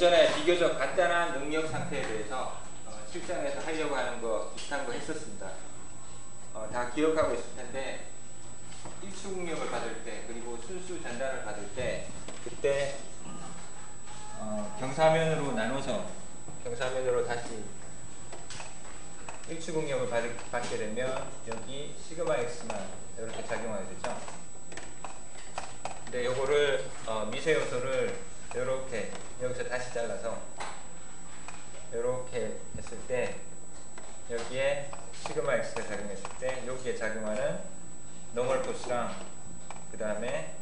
예전에 비교적 간단한 능력 상태에 대해서 실장에서 하려고 하는 거 비슷한 거 했었습니다. 다 기억하고 있을 텐데 일추 공력을 받을 때 그리고 순수 전단을 받을 때 그때 경사면으로 나눠서 경사면으로 다시 일추 공력을 받게 되면 여기 시그마 x만 이렇게 작용하게 되죠. 근데 요거를 미세 요소를 이렇게 여기서 다시 잘라서 이렇게 했을 때 여기에 시그마 x가 작용했을 때 여기에 작용하는 노멀 포스랑 그 다음에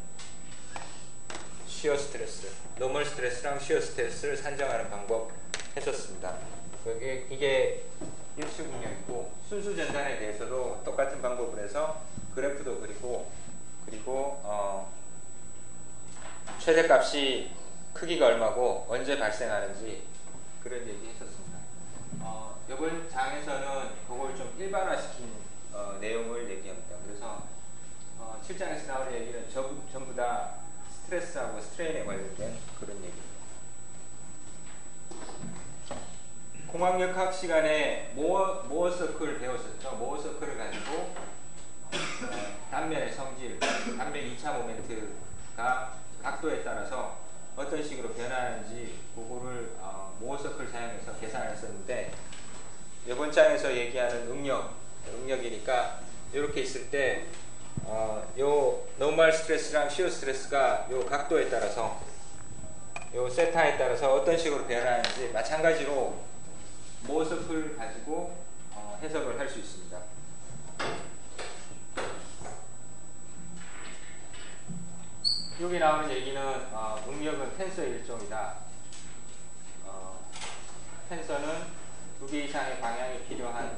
시어 스트레스, 노멀 스트레스랑 시어 스트레스를 산정하는 방법 했었습니다. 이게 일추 공력이고 순수 전단에 대해서도 똑같은 방법을 해서 그래프도 그리고 최대값이 크기가 얼마고 언제 발생하는지 그런 얘기 했었습니다. 이번 장에서는 그걸 좀 일반화시킨 내용을 얘기합니다. 그래서 7장에서 나오는 얘기는 전부 다 스트레스하고 스트레인에 관련된 그런 얘기입니다. 공학역학 시간에 모어 서클 배웠었죠. 모어 서클을 가지고 단면의 성질, 단면 2차 모멘트가 각도에 따라서 어떤 식으로 변하는지 그거를 모어 서클 사용해서 계산했었는데 이번 장에서 얘기하는 응력이니까 이렇게 있을 때 요 노멀 스트레스랑 시어 스트레스가 요 각도에 따라서 요 세타에 따라서 어떤 식으로 변하는지 마찬가지로 모어 서클 가지고 해석을 할 수 있습니다. 여기 나오는 얘기는 응력은 텐서의 일종이다. 텐서는 2개 이상의 방향이 필요한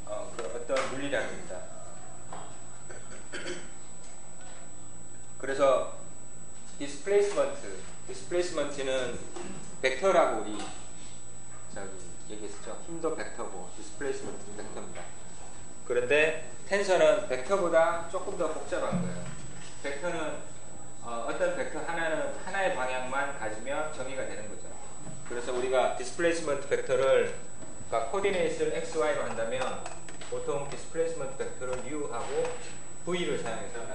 그 어떤 물리량입니다. 그래서 디스플레이스먼트는 벡터라고 우리 얘기했었죠. 힘도 벡터고 디스플레이스먼트는 벡터입니다. 그런데 텐서는 벡터보다 조금 더 복잡한 거예요. 벡터는 어떤 벡터 하나의 방향만 가지면 정의가 되는 거죠. 그래서 우리가 디스플레이스먼트 벡터를 그러니까 코디네이트를 XY로 한다면 보통 디스플레이스먼트 벡터를 U하고 V를 사용해서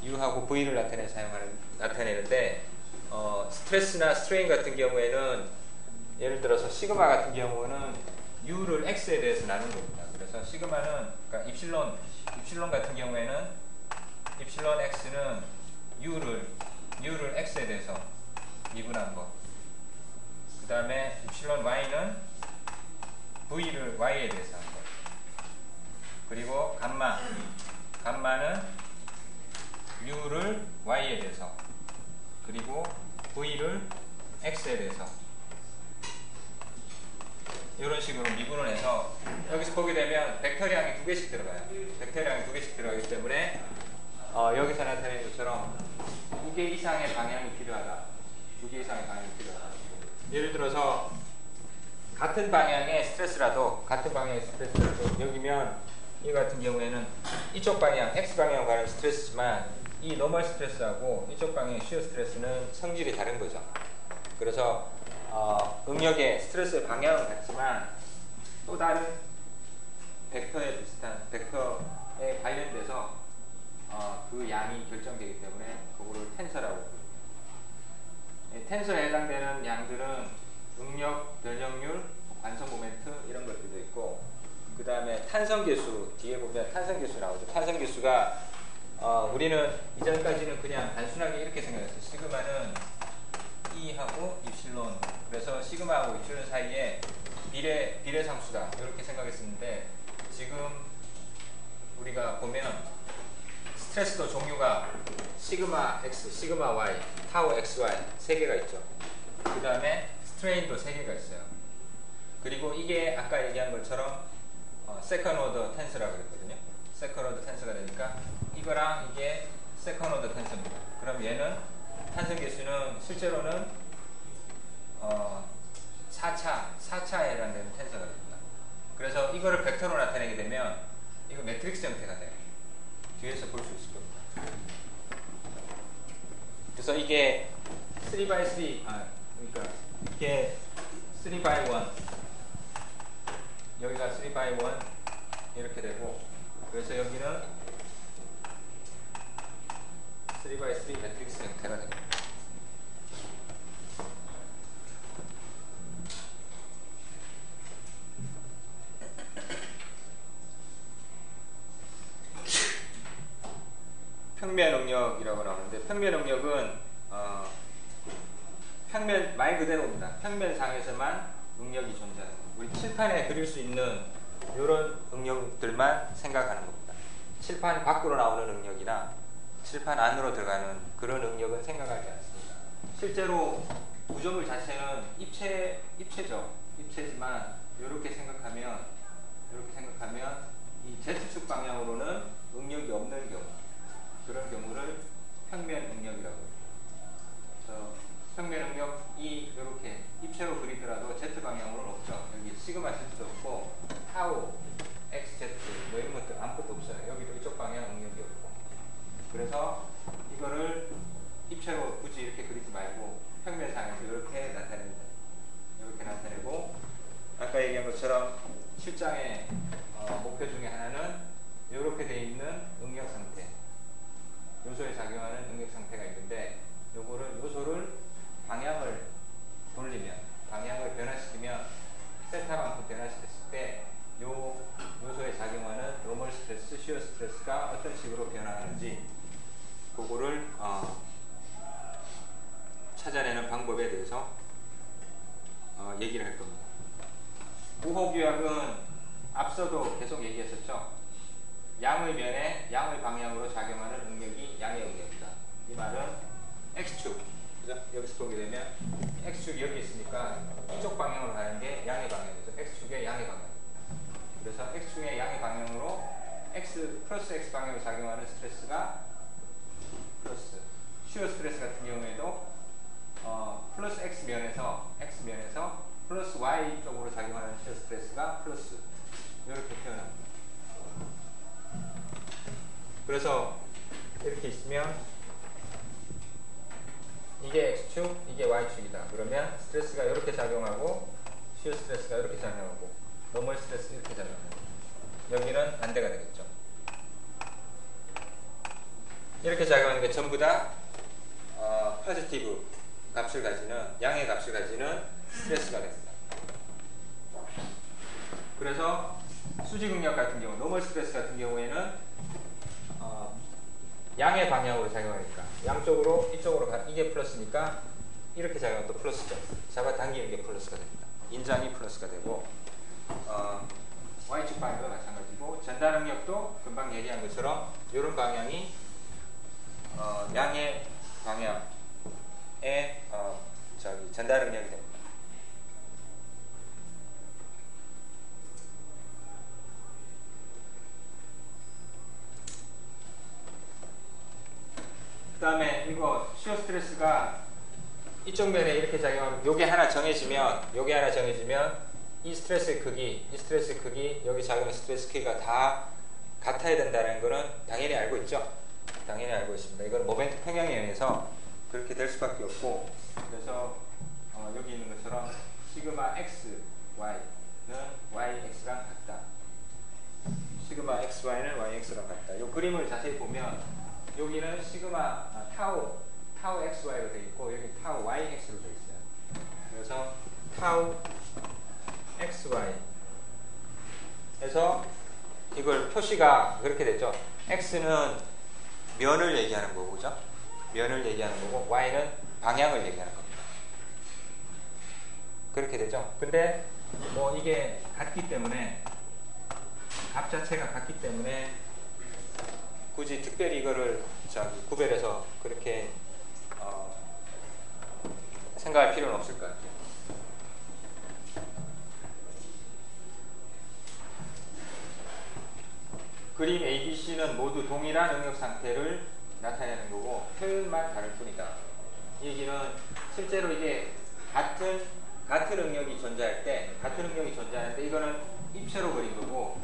U하고 V를 나타내는데 스트레스나 스트레인 같은 경우에는 예를 들어서 시그마 같은 경우는 U를 X에 대해서 나눈 겁니다. 그래서 시그마는 그러니까 입실론 같은 경우에는 입실론 X는 U를 X에 대해서 미분한 거. 그 다음에 입실론 Y는 V를 Y에 대해서 한 거. 그리고 감마는 U를 Y에 대해서 그리고 V를 X에 대해서 이런 식으로 미분을 해서 여기서 보게 되면 벡터량이 2개씩 들어가요. 벡터량이 2개씩 들어가기 때문에 여기서 나타낸 것처럼 2개 이상의 방향이 필요하다. 2개 이상의 방향이 필요하다. 예를 들어서 같은 방향의 스트레스라도 여기면 이 같은 경우에는 이쪽 방향 X방향으로 가는 스트레스지만 이 노멀 스트레스하고 이쪽 방향의 시어 스트레스는 성질이 다른 거죠. 그래서 응력의 스트레스의 방향은 같지만 또 다른 벡터에 관련돼서 그 양이 결정되기 때문에 그거를 텐서라고 부릅니다. 텐서에 해당되는 양들은 응력, 변형률, 관성 모멘트 이런 것들도 있고 그 다음에 탄성계수 뒤에 보면 탄성계수 나오죠. 탄성계수가 우리는 이전까지는 그냥 단순하게 이렇게 생각했어요. 시그마는 E하고 입실론 그래서 시그마하고 입실론 사이에 비례상수다 이렇게 생각했었는데 지금 우리가 보면 스트레스도 종류가 시그마 X, 시그마 Y, 타우 XY 3개가 있죠. 그 다음에 스트레인도 3개가 있어요. 그리고 이게 아까 얘기한 것처럼 세컨 오더 텐서라고 그랬거든요. 세컨 오더 텐서가 되니까 이거랑 이게 세컨 오더 텐서입니다. 그럼 얘는 탄성계수는 실제로는 4차에 해당되는 텐서가 됩니다. 그래서 이거를 벡터로 나타내게 되면 이거 매트릭스 형태가 돼요. 뒤에서 볼 수 있을 겁니다. 그래서 이게 3x3 그러니까 이게 3x1 여기가 3x1 이렇게 되고 그래서 여기는 3x3 매트릭스 형태가 됩니다. 평면 응력이라고 나오는데 평면 응력은 평면 말 그대로입니다. 평면상에서만 응력이 존재하는 겁니다. 우리 칠판에 그릴 수 있는 이런 응력들만 생각하는 겁니다. 칠판 밖으로 나오는 응력이나 칠판 안으로 들어가는 그런 응력은 생각하지 않습니다. 실제로 구조물 자체는 입체죠. 입체지만 이렇게 생각하면 이 Z축 방향으로는 응력이 없는 경우 그런 경우를 평면 응력이라고 합니다. 평면 응력이 이렇게 입체로 그리더라도 Z 방향으로는 없죠. 여기 시그마 Z도 없고 타우, XZ 뭐 이런 것들 아무것도 없어요. 여기도 이쪽 방향 응력이 없고. 그래서 이거를 입체로 굳이 이렇게 그리지 말고 평면상에서 이렇게 나타냅니다. 이렇게 나타내고 아까 얘기한 것처럼 실장의 목표 중에 하나는 이렇게 되어 있는 응력 상태. 요소에 작용하는 응력 상태가 있는데 요소를 방향을 돌리면 방향을 변화시키면 세타만큼 변화시켰을 때 요 요소에 작용하는 노멀 스트레스, 시어 스트레스가 어떤 식으로 변화하는지 그거를 찾아내는 방법에 대해서 얘기를 할 겁니다. 우호규약은 앞서도 계속 얘기했었죠. 양의 면에 양의 방향으로 작용하는 응력이 양의 응력이다. 이 말은 X축, 그죠? 여기서 보게 되면 X축이 여기 있으니까 이쪽 방향으로 가는 게 양의 방향이죠. X축의 양의 방향입니다. 그래서 X축의 양의 방향으로 플러스 X 방향으로 작용하는 스트레스가 플러스 시어 스트레스 같은 경우에도 플러스 X면에서 플러스 Y 쪽으로 작용하는 시어 스트레스가 플러스 이렇게 표현합니다. 그래서 이렇게 있으면 이게 X축, 이게 Y축이다. 그러면 스트레스가 이렇게 작용하고 시어 스트레스가 이렇게 작용하고 노멀 스트레스 이렇게 작용합니다. 여기는 반대가 되겠죠. 이렇게 작용하는 게 전부 다 포지티브 값을 가지는 양의 값을 가지는 스트레스가 됩니다. 그래서 수직응력 같은 경우, 노멀 스트레스 같은 경우에는 양의 방향으로 작용하니까 양쪽으로 이쪽으로 이게 플러스니까 이렇게 작용하면 또 플러스죠. 잡아당기는 게 플러스가 됩니다. 인장이 플러스가 되고 Y축 방향도 마찬가지고 전달응력도 금방 얘기한 것처럼 이런 방향이 양의 방향에 전달응력이 됩니다. 그 다음에 이거 시어 스트레스가 이쪽 면에 이렇게 작용하면 요게 하나 정해지면 이 스트레스의 크기, 여기 작용하는 스트레스 크기가 다 같아야 된다는 거는 당연히 알고 있죠. 당연히 알고 있습니다. 이건 모멘트 평형에 의해서 그렇게 될 수밖에 없고 그래서 여기 있는 것처럼 시그마 x, y는 yx랑 같다. 시그마 x, y는 yx랑 같다. 이 그림을 자세히 보면 여기는 시그마 타우 xy로 되어 있고 여기 타우 yx로 되어 있어요. 그래서 타우 xy 해서 이걸 표시가 그렇게 되죠. x는 면을 얘기하는 거고, 그죠? 면을 얘기하는 거고 y는 방향을 얘기하는 겁니다. 그렇게 되죠. 근데 뭐 이게 같기 때문에 값 자체가 같기 때문에 굳이 특별히 이거를 구별해서 그렇게 생각할 필요는 없을 것 같아요. 그림 A, B, C는 모두 동일한 응력 상태를 나타내는 거고 표현만 다를 뿐이다. 이 얘기는 실제로 이게 같은 응력이 존재하는데 이거는 입체로 그린 거고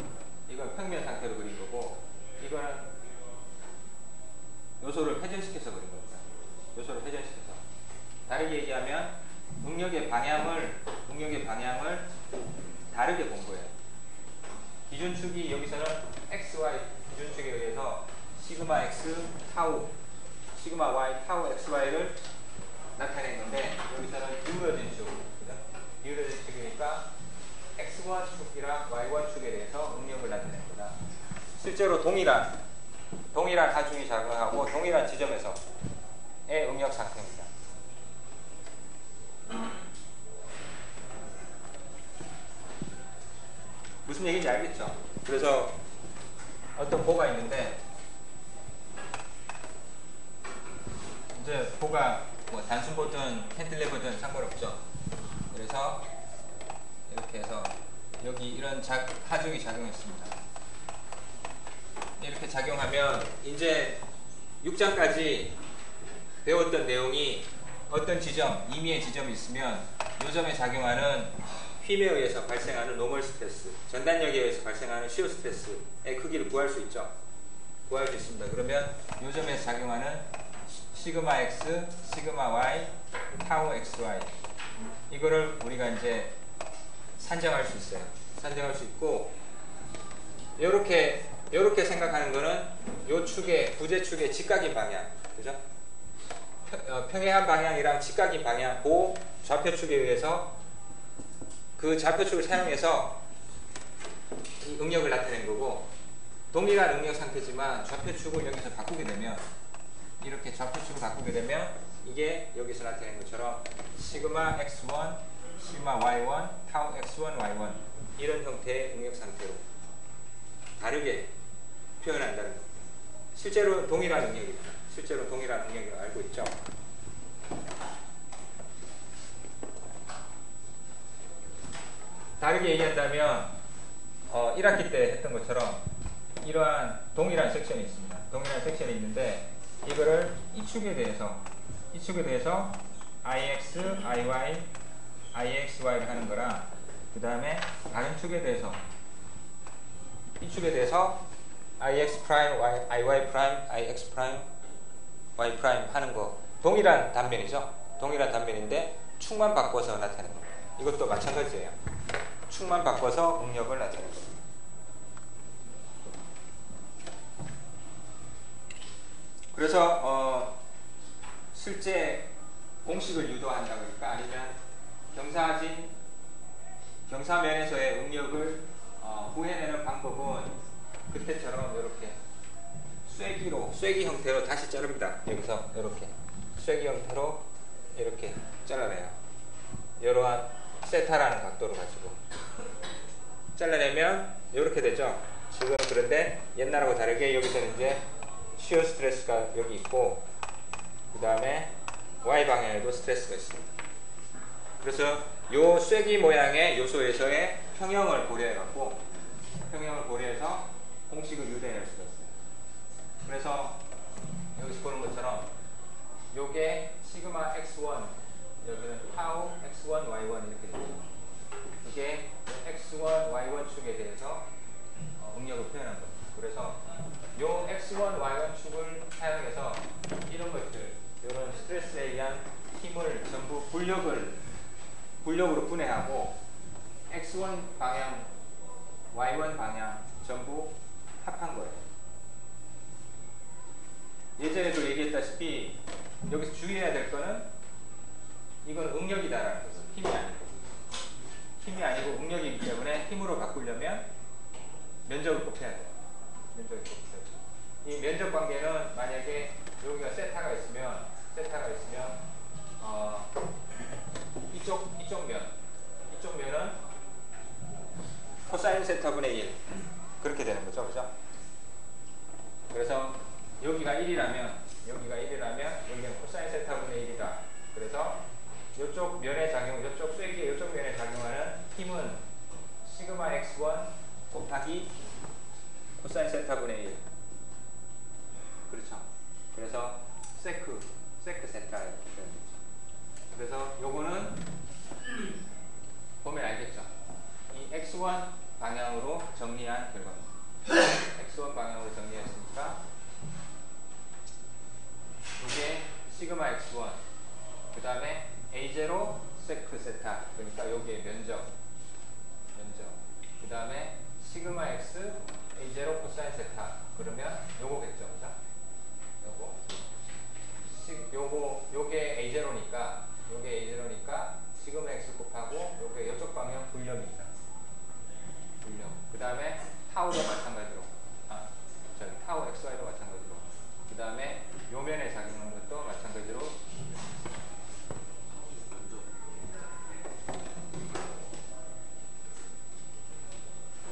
이건 평면 상태로 그린 거고 이거는 요소를 회전시켜서 그린 겁니다. 요소를 회전시켜서. 다르게 얘기하면 응력의 방향을 다르게 본 거예요. 기준축이 여기서는 XY 기준축에 의해서 시그마 X 타우, 시그마 Y 타우 XY를 나타낸 건데 여기서는 기울어진 축, 기울어진 축이니까 X1 축이랑 Y1 축에 대해서 응력을 나타낸 거다. 실제로 동일한 하중이 작용하고 동일한 지점에서의 응력 상태입니다. 무슨 얘기인지 알겠죠? 그래서 어떤 보가 있는데 이제 보가 뭐 단순보든 캔틸레버든 상관없죠. 그래서 이렇게 해서 여기 이런 하중이 작용했습니다. 이렇게 작용하면 이제 6장까지 배웠던 내용이 어떤 지점, 임의의 지점이 있으면 이 점에 작용하는 힘에 의해서 발생하는 노멀 스트레스, 전단력에 의해서 발생하는 시어 스트레스의 크기를 구할 수 있죠. 구할 수 있습니다. 그러면 이 점에서 작용하는 시그마 X, 시그마 Y, 타우 XY 이거를 우리가 이제 산정할 수 있어요. 산정할 수 있고 요렇게 생각하는 거는 요 축의 부재축의 직각인 방향, 그죠? 평행한 방향이랑 직각인 방향, 그 좌표축에 의해서 그 좌표축을 사용해서 이 응력을 나타낸 거고, 동일한 응력 상태지만 좌표축을 여기서 바꾸게 되면, 이렇게 좌표축을 바꾸게 되면 이게 여기서 나타낸 것처럼 시그마 x1, 시그마 y1, 타우 x1, y1 이런 형태의 응력 상태로 다르게 표현한다는 겁니다. 실제로 동일한 응력입니다. 실제로 동일한 응력을 알고 있죠. 다르게 얘기한다면 1학기 때 했던 것처럼 이러한 동일한 섹션이 있습니다. 동일한 섹션이 있는데 이거를 이 축에 대해서 IX, IY, IXY를 하는 거랑 그 다음에 다른 축에 대해서 이 축에 대해서 IX 프라임, IY 프라임, IX 프라임, Y 프라임 하는 거 동일한 단면이죠. 동일한 단면인데 축만 바꿔서 나타내는 겁니다. 이것도 마찬가지예요. 축만 바꿔서 응력을 나타내는 겁니다. 그래서 실제 공식을 유도한다 그럴까 아니면 경사면에서의 응력을 구해내는 방법은 그때처럼 이렇게 쐐기 형태로 다시 자릅니다. 여기서 이렇게 쐐기 형태로 이렇게 잘라내요. 이러한 세타라는 각도로 가지고 잘라내면 이렇게 되죠. 지금 그런데 옛날하고 다르게 여기서는 이제 시어 스트레스가 여기 있고 그 다음에 Y 방향에도 스트레스가 있습니다. 그래서 요 쐐기 모양의 요소에서의 평형을 고려해서 공식을 유도해낼 수가 있어요. 그래서 여기서 보는 것처럼 요게 시그마 x1, 여기는 타우 x1, y1 이렇게 되죠. 이게 x1, y1 축에 대해서 응력을 표현한 겁니다. 그래서 요 x1, y1 축을 사용해서 이런 것들, 이런 스트레스에 의한 힘을 전부 불력으로 분해하고 x1 방향, y1 방향 전부 합한 거예요. 예전에도 얘기했다시피 여기서 주의해야 될 거는 이건 응력이다라는 거죠. 힘이 아니고 응력이기 때문에 힘으로 바꾸려면 면적을 곱해야 돼요. 이 면적 관계는 만약에 여기가 세타가 있으면 이쪽 면은 코사인 세타분의 1 그렇게 되는 거죠. 그죠? 그래서 여기가 1이라면 여기는 코사인 세타분의 1이다. 그래서 이쪽 면에 이쪽 쐐기의 이쪽 면에 작용하는 힘은 시그마 x1 곱하기 코사인 세타분의 1. 그렇죠. 그래서 세크 세타 이렇게 되는 거죠. 그래서 요거는 보면 알겠죠. 이 x1 방향으로 정리한 결과입니다. x1 방향으로 정리했으니까 이게 시그마 x1 그 다음에 a0 세크 세타, 그러니까 여기에 면적. 그 다음에 시그마 x a0 코사인 세타, 그러면 요거겠죠, 그죠? 요게 a0니까 시그마 x 곱하고 요게 이쪽 방향 불렴입니다. 그 다음에 타우도 마찬가지로, 타우 xy도 마찬가지로, 그 다음에 요 면에 작용하는 것도 마찬가지로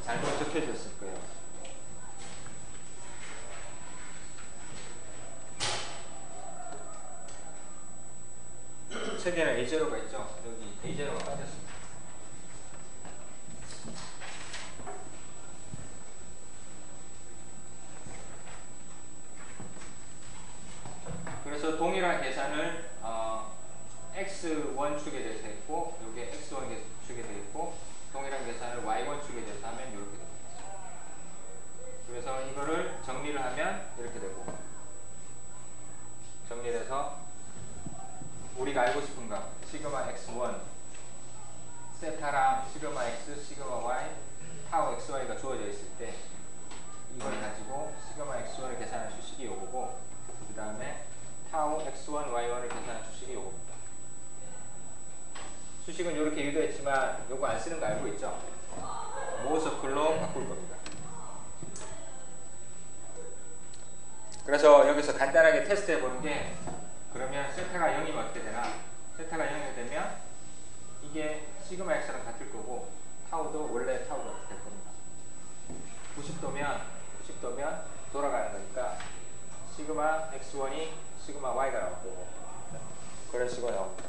잘못 적혀졌을 거예요. 책에는 A0가 있죠. 여기 A0가 빠졌습니다. 그래서 동일한 계산을 x1 축에 대해서 했고, 여기에 x1 축에 대해서 했고, 동일한 계산을 y1 축에 대해서 하면 이렇게 됩니다. 그래서 이거를 정리를 하면 이렇게 되고, 정리해서 우리가 알고 싶은 거 시그마 x1 세타랑 시그마 x, 시그마 y, 타우 xy가 주어져 있을 때 이걸 가지고 시그마 x1을 계산한 수식이 요거고, 그 다음에 타우 x1, y1을 계산한 수식이 요겁니다. 수식은 이렇게 유도했지만 요거 안 쓰는 거 알고 있죠? 모서클로 바꿀 겁니다. 그래서 여기서 간단하게 테스트 해보는 게, 그러면 세타가 0이면 어떻게 되나? 세타가 0이 되면 이게 시그마 x랑 같을 거고, 타우도 원래 타우가 될 겁니다. 90도면 돌아가는 거니까 시그마 x1이 시그마 y가 나올 거고, 그런 식으로 나옵니다.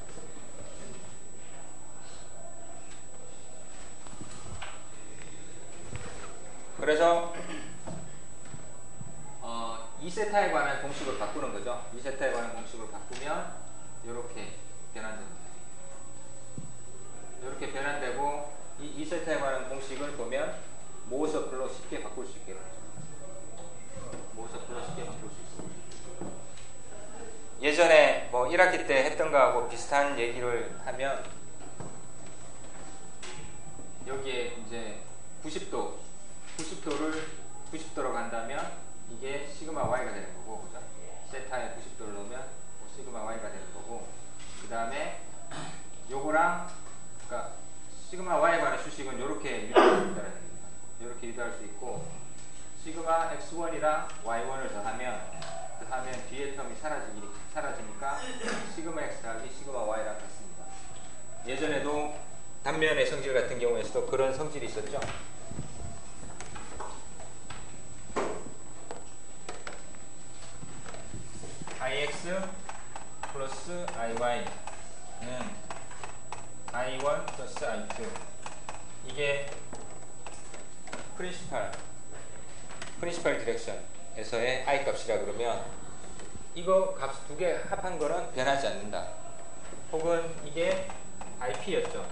그래서 2세타에 관한 공식을 바꾸는 거죠. 2세타에 관한 공식을 바꾸면 이렇게 변환됩니다. 이렇게 변환되고, 이 2세타에 관한 공식을 보면 모서클로 쉽게 바꿀 수 있게 되죠. 모서클로 쉽게 바꿀 수 있습니다. 예전에 뭐 1학기 때 했던 거하고 비슷한 얘기를 하면, 여기에 이제 90도로 간다면 이게 시그마 y가 되는 거고, 그죠? 세타에 90도를 넣으면 시그마 y가 되는 거고, 그 다음에 요거랑, 그러니까 시그마 y에 관한 수식은 이렇게 유도할 수 있다는 얘기입니다. 이렇게 유도할 수 있고, 시그마 x1이랑 y1을 더하면 뒤에 텀이 사라지니까 시그마 x 더하기 시그마 y랑 같습니다. 예전에도 단면의 성질 같은 경우에서도 그런 성질이 있었죠. ix 플러스 iy는 i1 플러스 i2, 이게 프린시팔 디렉션에서의 i 값이라 그러면, 이거 값 두 개 합한 거는 변하지 않는다. 혹은 이게 ip였죠.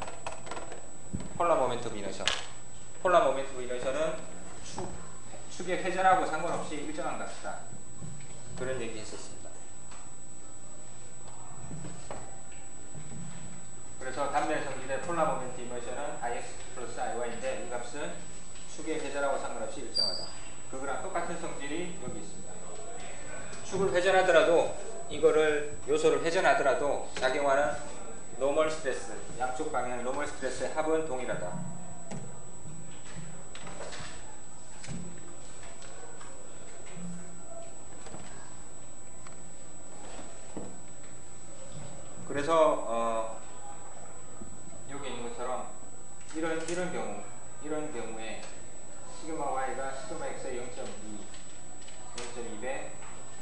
폴라 모멘텀 이너셜. 폴라 모멘텀 이너셜은 축의 회전하고 상관없이 일정한 값이다. 그런 얘기 했었습니다. 그래서 단면의 성질의 폴라 모멘트 이머션은 ix 플러스 iy인데, 이 값은 축의 회전하고 상관없이 일정하다. 그거랑 똑같은 성질이 여기 있습니다. 축을 회전하더라도, 이거를 요소를 회전하더라도 작용하는 노멀 스트레스, 양쪽 방향의 노멀 스트레스의 합은 동일하다. 그래서 여기 있는 것처럼 이런 경우에 시그마 y가 시그마 x의 0.2배,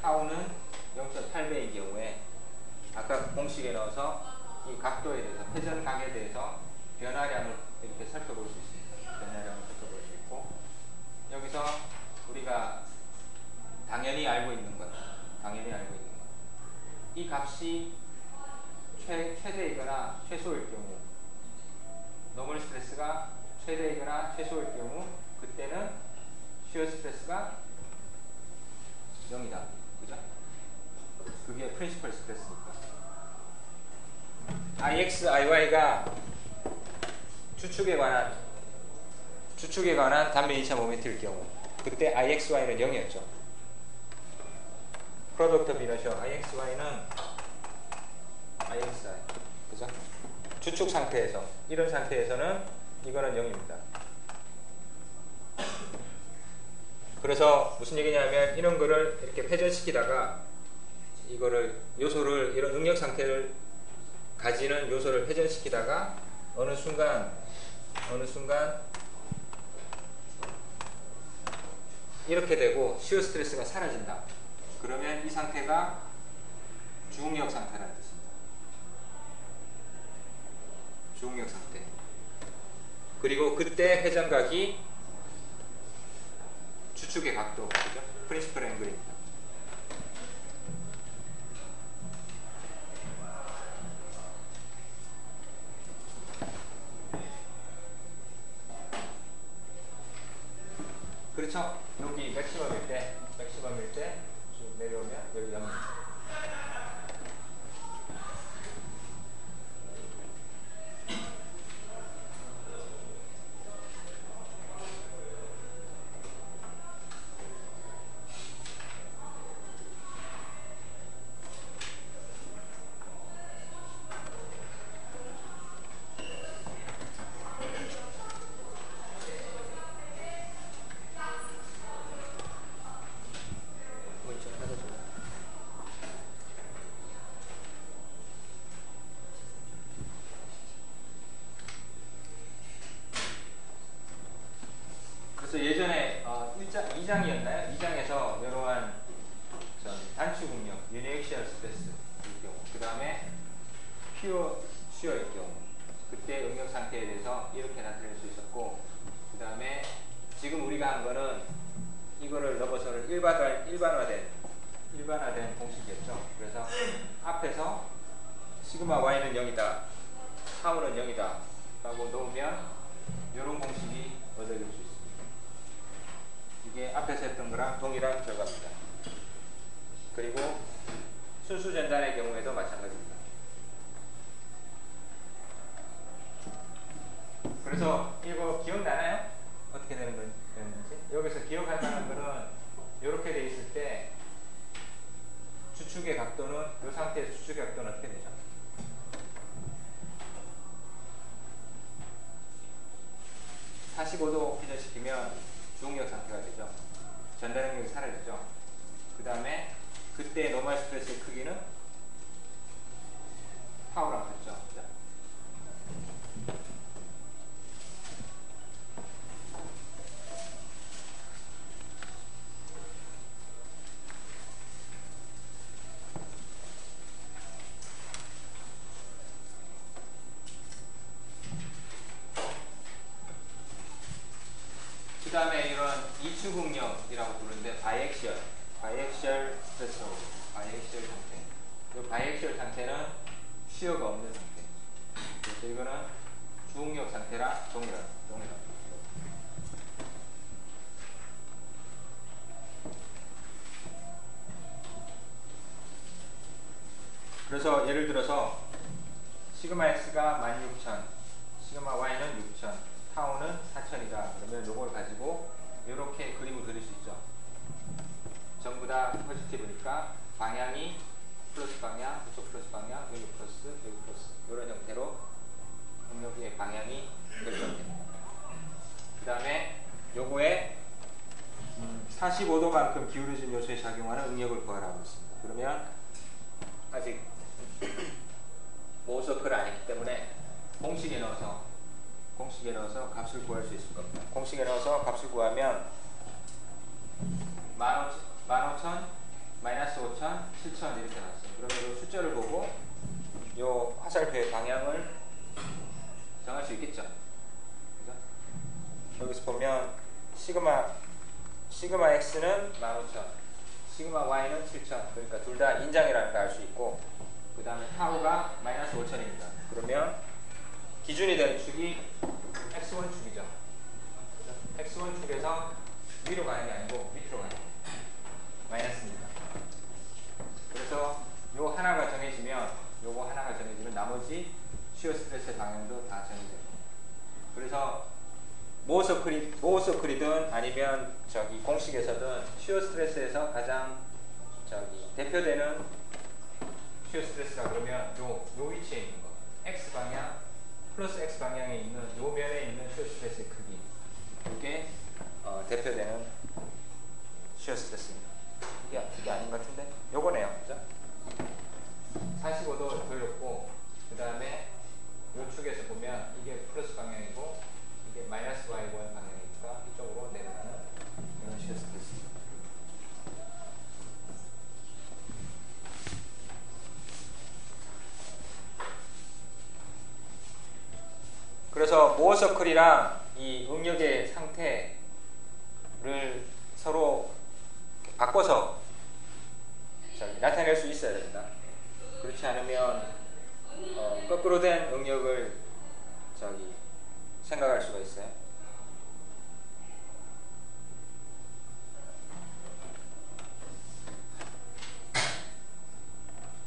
타우는 0.8배인 경우에 아까 공식에 넣어서 이 각도에 대해서, 회전 각에 대해서 변화량을 이렇게 살펴볼 수 있습니다. 변화량을 살펴볼 수 있고, 여기서 우리가 당연히 알고 있는 것, 이 값이 최대이거나 최소일 경우, 노멀 스트레스가 최대이거나 최소일 경우, 그때는 시어 스트레스가 0이다. 그죠? 그게 프린시펄 스트레스니까. IX, IY가 주축에 관한 단면 2차 모멘트일 경우 그때 IXY는 0이었죠. 프로덕트 오브 이너셜 IXY는 IXI 그죠? 주축 상태에서 이런 상태에서는 이거는 0입니다. 그래서 무슨 얘기냐면 이런 거를 이렇게 회전시키다가 이거를 요소를 이런 응력 상태를 가지는 요소를 회전시키다가 어느 순간 이렇게 되고 시어 스트레스가 사라진다. 그러면 이 상태가 주응력 상태라는 뜻입니다. 주응력 상태. 그리고 그때 회전각이 주축의 각도, 그죠? 프린시플 앵글입니다. 그렇죠? 여기 맥시멈일 때 쭉 내려오면 여기 0입니다. 그래서 예전에 2장이었나요? 2장에서 이러한 단축 응력, 유니액시얼 스트레스일 경우, 그 다음에 퓨어 슈어일 경우, 그때 응력 상태에 대해서 이렇게 나타낼 수 있었고, 그 다음에 지금 우리가 한 거는 이거를 넘어서는 일반화된 공식이었죠. 그래서 앞에서 시그마 y는 0이다, 타우는 0이다 라고 놓으면 이런 공식이 얻어질 수 있습니다. 이게 앞에서 했던 거랑 동일한 결과입니다. 그리고 순수 전단의 경우에도 마찬가지입니다. 그래서 이거 기억나나요? 어떻게 되는 건지? 여기서 기억할 만한 거는 이렇게 돼 있을 때 주축의 각도는 이 상태에서 주축의 각도는 어떻게 되죠? (45도) 회전시키면 주응력 상태가 되죠. 전달 능력이 사라지죠. 그 다음에 그때 노멀 스트레스의 크기는 파워랑 같죠. 그 다음에 이런 이축 응력이라고 부르는데 바이액시얼 스트레스라고 부릅니다. 바이액시얼 상태. 이 바이액시얼 상태는 시어가 없는 상태. 그래서 이거는 주응력 상태랑 동일합니다. 그래서 예를 들어서 시그마 x가 16,000, 시그마 y는 6,000, 타우는 4,000이다. 그러면 요걸 가지고 이렇게 그림을 그릴 수 있죠. 전부 다 포지티브니까 방향이 플러스 방향, 이쪽 플러스 방향, 여기 플러스, 여기 플러스 이런 형태로 응력의 방향이 결정됩니다. 그 다음에 요거에 45도만큼 기울어진 요소에 작용하는 응력을 구하라고 했습니다. 그러면 아직 모서클을 안 했기 때문에 공식에 넣어서 값을 구할 수 있을 겁니다. 공식에 넣어서 값을 구하면 15,000, 마이너스 5,000, 7,000 이렇게 나왔어요. 그러면 이 숫자를 보고 이 화살표의 방향을 정할 수 있겠죠. 그죠? 여기서 보면 시그마 x는 15,000, 시그마 y는 7,000. 그러니까 둘 다 인장이라는 걸 알 수 있고, 그 다음에 타우가 마이너스 5,000입니다. 그러면 기준이 되는 축이 x1 축이죠. x1 축에서 위로 가는 게 아니고 밑으로 가는 거예요. 마이너스입니다. 그래서 요 하나가 정해지면 나머지 시어 스트레스의 방향도 다 정해져요. 그래서 모어서클이든 아니면 저기 공식에서든 시어 스트레스에서 가장 저기 대표되는 시어 스트레스라 그러면 요 위치에 있는 거 x 방향 플러스 x 방향에 있는 요 면에 있는 시어 스트레스의 크기, 이게 대표되는 시어 스트레스입니다. 이게 아닌 것 같은데 요거네요, 그죠? 45도 돌렸고 그 다음에 요 축에서 보면 이게 플러스 방향이고 이게 마이너스 y 방향이니까 이쪽으로 내려가는 이런 시어 스트레스입니다. 그래서 모어서클이랑 이 응력의 상태를 서로 바꿔서 나타낼 수 있어야 됩니다. 그렇지 않으면 거꾸로 된 응력을 생각할 수가 있어요.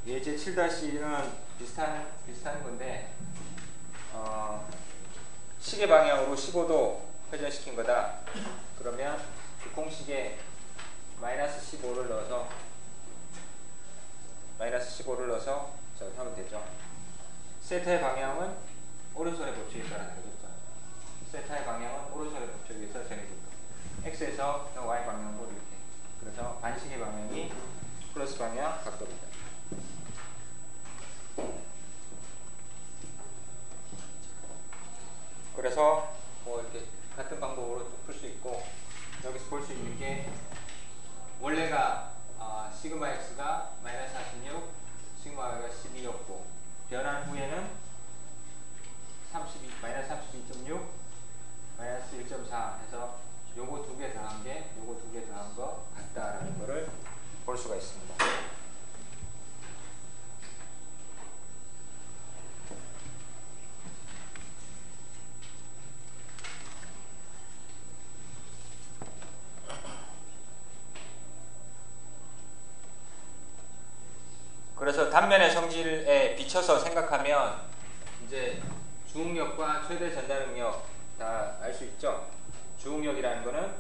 예제 7-1은 비슷한 건데 시계 방향으로 15도 회전시킨 거다. 그러면 그 공식에 마이너스 15를 넣어서 저기 하면 되죠. 세타의 방향은 오른손의 법칙에 따라 다르겠죠. 세타의 방향은 오른손의 법칙에 의해서 정해질 거예요. x에서 y 방향으로 이렇게. 그래서 반시계 방향이 플러스 방향 각도입니다. 그래서 뭐 이렇게 같은 방법으로 풀 수 있고, 여기서 볼 수 있는 게 원래가 시그마 x가 마이너스 46, 시그마 y가 12였고 변한 후에는 마이너스 32.6, 마이너스 1.4 해서 요거 두 개 더한 게 요거 두 개 더한 거 같다라는 거를 볼 수가 있습니다. 그래서 단면의 성질에 비춰서 생각하면 이제 주응력과 최대 전달응력 다 알 수 있죠. 주응력이라는 거는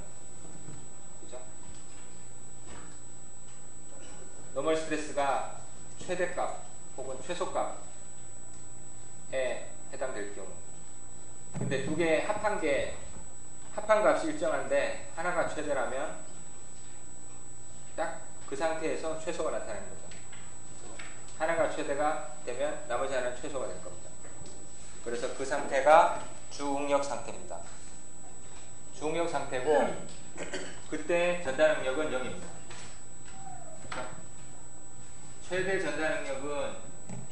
그죠? 노멀 스트레스가 최대값 혹은 최소값에 해당될 경우. 근데 두 개 합한 값이 일정한데 하나가 최대라면 딱 그 상태에서 최소가 나타나는 거죠. 하나가 최대가 되면 나머지 하나는 최소가 될 겁니다. 그래서 그 상태가 주응력 상태입니다. 주응력 상태고 그때 전달응력은 0입니다. 그렇죠? 최대 전달응력은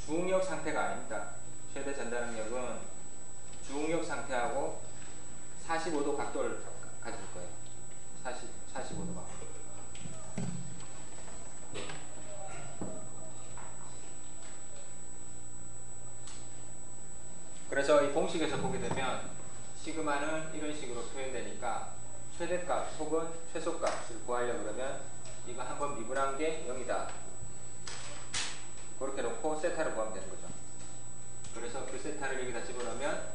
주응력 상태가 아닙니다. 최대 전달응력은 주응력 상태하고 45도 각도를 가질 거예요. 45도 각도. 그래서 이 공식에서 보게 되면 시그마는 이런 식으로 표현되니까 최대값 혹은 최소값을 구하려고 그러면 이거 한번 미분한 게 0이다. 그렇게 놓고 세타를 구하면 되는 거죠. 그래서 그 세타를 여기다 집어넣으면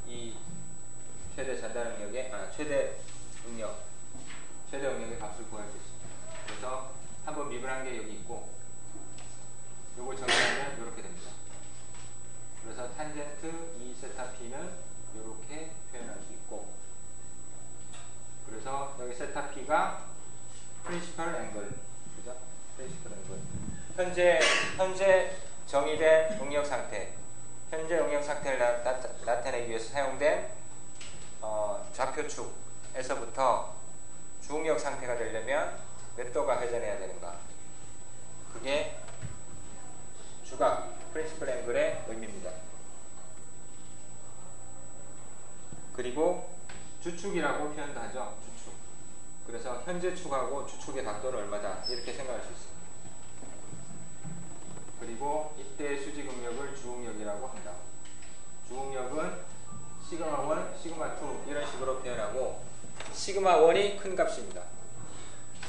이 최대 전달응력의 최대 응력의 값을 구할 수 있습니다. 그래서 한번 미분한 게 여기 있고 요걸 정리하면 이렇게 됩니다. 그래서 탄젠트 2세타 p는 이렇게 표현할 수 있고, 그래서 여기 세타 p가 프린시펄 앵글, 그죠? 프린시펄 앵글. 현재 정의된 응력 상태, 현재 응력 상태를 나타내기 위해서 사용된 좌표축에서부터 주응력 상태가 되려면 몇 도가 회전해야 되는가? 그게 주각 프린시플 앵글의 의미입니다. 그리고 주축이라고 표현도 하죠. 주축. 그래서 현재 축하고 주축의 각도는 얼마다 이렇게 생각할 수 있습니다. 그리고 이때 수직응력을 주응력이라고 한다. 주응력은 시그마 1, 시그마 2 이런 식으로 표현하고 시그마 1이 큰 값입니다.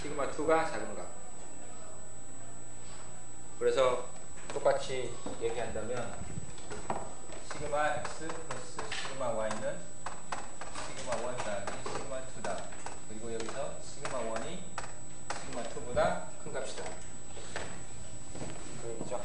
시그마 2가 작은 값. 그래서 똑같이 얘기한다면 시그마 x 플러스 시그마 y는 시그마 1 더하기 시그마 2다. 그리고 여기서 시그마 1이 시그마 2보다 큰 값이다. 그 얘기죠.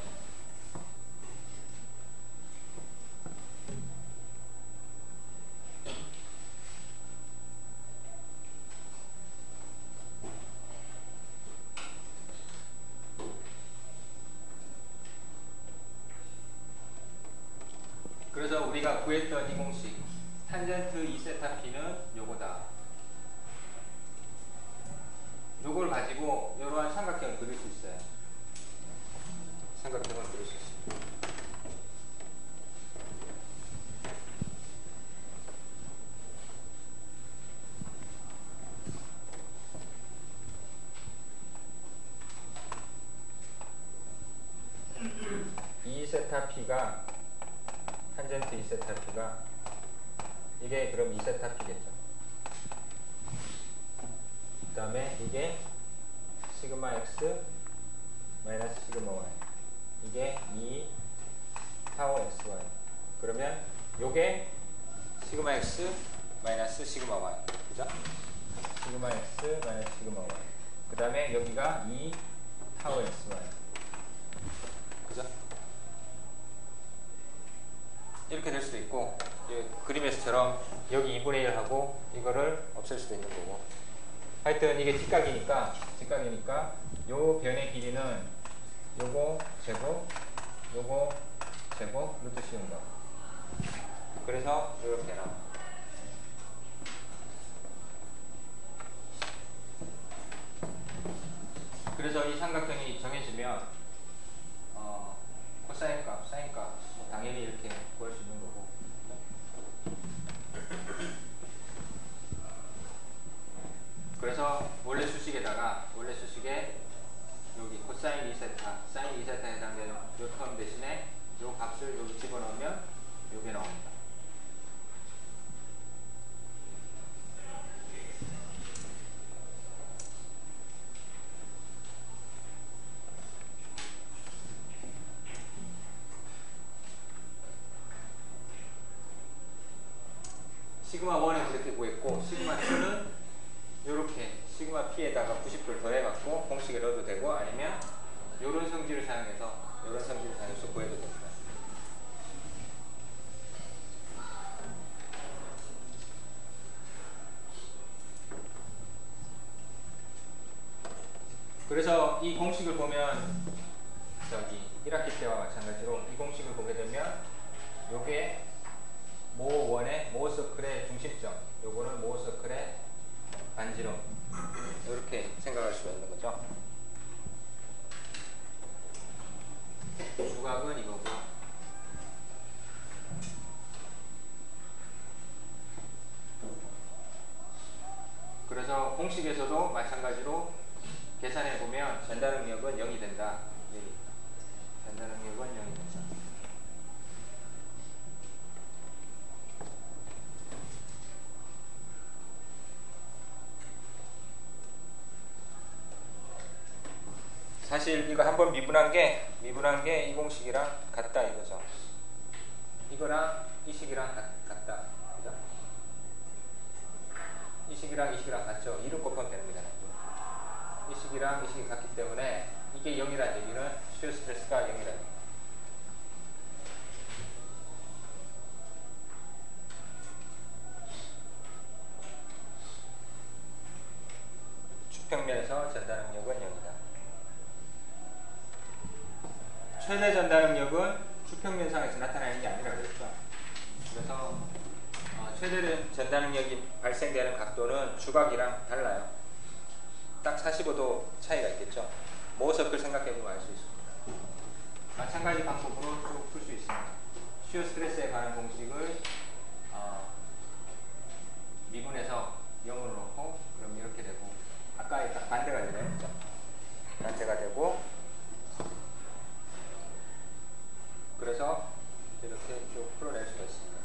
그래서 우리가 구했던 이 공식 탄젠트 2세타 P는 요거다. 요걸 가지고 이러한 삼각형을 그릴 수 있어요. 삼각형을 그릴 수 있습니다. 세타 P가 탄젠트 2세타 P가 이게 그럼 2세타 P겠죠. 그 다음에 이게 시그마 X 마이너스 시그마 Y, 이게 2 타워 XY. 그러면 요게 시그마 X 마이너스 시그마 Y, 그죠? 시그마 X 마이너스 시그마 Y. 그 다음에 여기가 2 타워 XY, 그죠? 이렇게 될 수도 있고, 그림에서처럼 여기 2분의 1하고 이거를 없앨 수도 있는 거고. 하여튼 이게 직각이니까 요 변의 길이는 요거 제곱, 요거 제곱, 루트 씌운 거. 그래서 이렇게 나와. 그래서 이 삼각형이 정해지면 코사인 값, 사인 값 당연히 이렇게 구할 수 있는 거고. 그래서 원래 수식에 여기 코사인 2세타, 사인 2세타에 해당되는 요 텀 대신에 요 값을 여기 집어넣으면 요게 나옵니다. 시그마 1은 그렇게 구했고, 시그마 2는 이렇게 시그마 P에다가 90도를 더해갖고 공식에 넣어도 되고, 아니면 이런 성질을 사용해서 구해도 됩니다. 그래서 이 공식을 보면 저기 1학기 때와 마찬가지로 이 공식을 보게 되면 요게 모 1의 모 서클의 중심점, 요거는 모 서클의 반지름, 이렇게 생각할 수가 있는 거죠. 주각은 이거고, 그래서 공식에서도 마찬가지로 계산해 보면 전달능력은 0이 된다. 전달능력은 0이 된다. 사실 이거 한번 미분한 게 이 공식이랑 같다 이거죠. 이거랑 이 식이랑 같다. 그죠? 이 식이랑 이 식이랑 같죠. 이름 곱하면 되는 거잖아요. 이 식이랑 이 식이 같기 때문에 이게 0이라는 얘기는 시어 스트레스가 0이라는 얘기예요. 주평면에서 전달능력은 0이다. 최대 전달능력은 주평면상에서 나타나는 게 아니라 그랬죠. 그래서 최대 전달능력이 발생되는 각도는 주각이랑 달라요. 딱 45도 차이가 있겠죠. 모서클 생각해보면 알 수 있습니다. 마찬가지 방법으로 쭉 풀 수 있습니다. 시어 스트레스에 관한 공식을 미분해서 0으로 놓고 그럼 이렇게 되고, 아까 딱 반대가 되네요. 반대가 되고, 그래서 이렇게 쭉 풀어낼 수가 있습니다.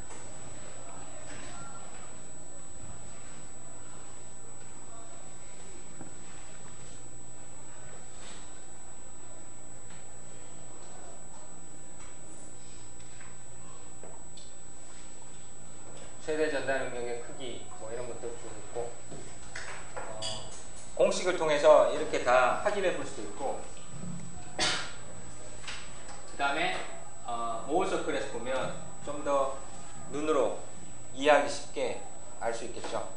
전달 능력의 크기 뭐 이런 것도 쭉 있고 공식을 통해서 이렇게 다 확인해 볼 수도 있고 그 다음에 모어 서클에서 보면 좀 더 눈으로 이해하기 쉽게 알 수 있겠죠.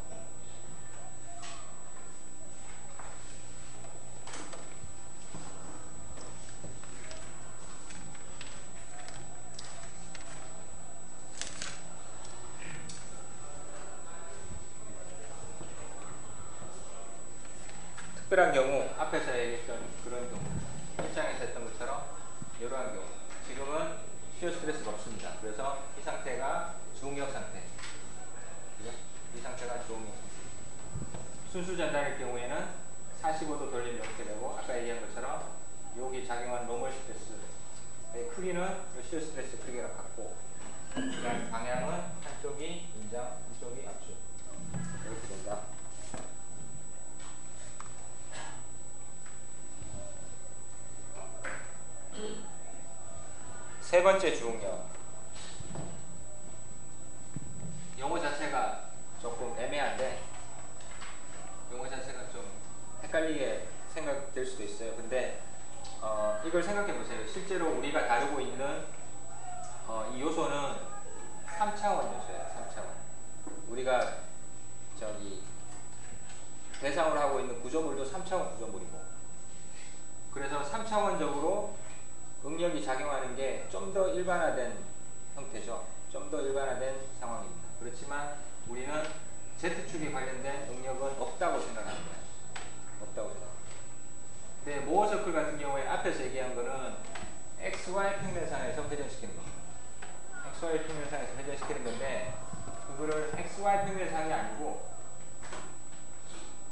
특별한 경우, 앞에서 얘기했던 그런 경우, 입장에서 했던 것처럼 이러한 경우, 지금은 시어 스트레스가 없습니다. 그래서 이 상태가 중력 상태. 그죠? 이 상태가 중력 상태. 순수 전달일 경우에는 45도 돌리면 이렇게 되고, 아까 얘기한 것처럼 여기 작용한 노멀 스트레스의 크기는 시어 스트레스 크기가 같고, 그다음 방향은 한쪽이 인장, 한쪽이 압축. 이렇게 된다. 세 번째 주응력. 용어 자체가 조금 애매한데, 용어 자체가 좀 헷갈리게 생각될 수도 있어요. 근데 이걸 생각해 보세요. 실제로 우리가 다루고 있는 이 요소는 3차원 요소예요. 3차원. 우리가 저기 대상으로 하고 있는 구조물도 3차원 구조물이고, 그래서 3차원적으로 응력이 작용하는 게 좀 더 일반화된 형태죠. 좀 더 일반화된 상황입니다. 그렇지만 우리는 Z축에 관련된 응력은 없다고 생각합니다. 없다고 생각합니다. 근데 모어 서클 같은 경우에 앞에서 얘기한 거는 XY 평면상에서 회전시키는 겁니다. XY 평면상에서 회전시키는 건데, 그거를 XY 평면상이 아니고,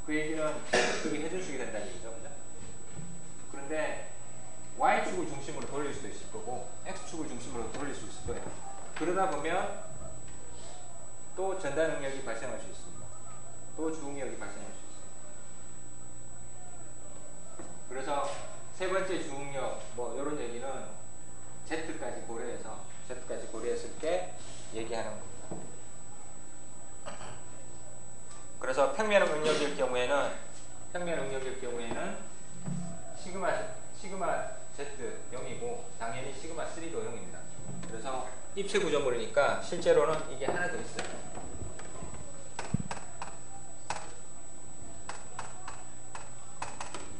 그 얘기는 Z축이 회전축이 된다는 얘기죠. 그죠? 그런데 Y축을 중심으로 돌릴 수도 있을 거고 X축을 중심으로 돌릴 수 있을 거예요. 그러다 보면 또 전달 능력이 발생할 수 있습니다. 또 주응력이 발생할 수 있습니다. 그래서 세 번째 주응력 뭐 이런 얘기는 Z까지 고려했을 때 얘기하는 겁니다. 그래서 평면 응력일 경우에는 시그마 Z 0이고 당연히 시그마 3도 0입니다. 그래서 입체 구조물이니까 실제로는 이게 하나 더 있어요.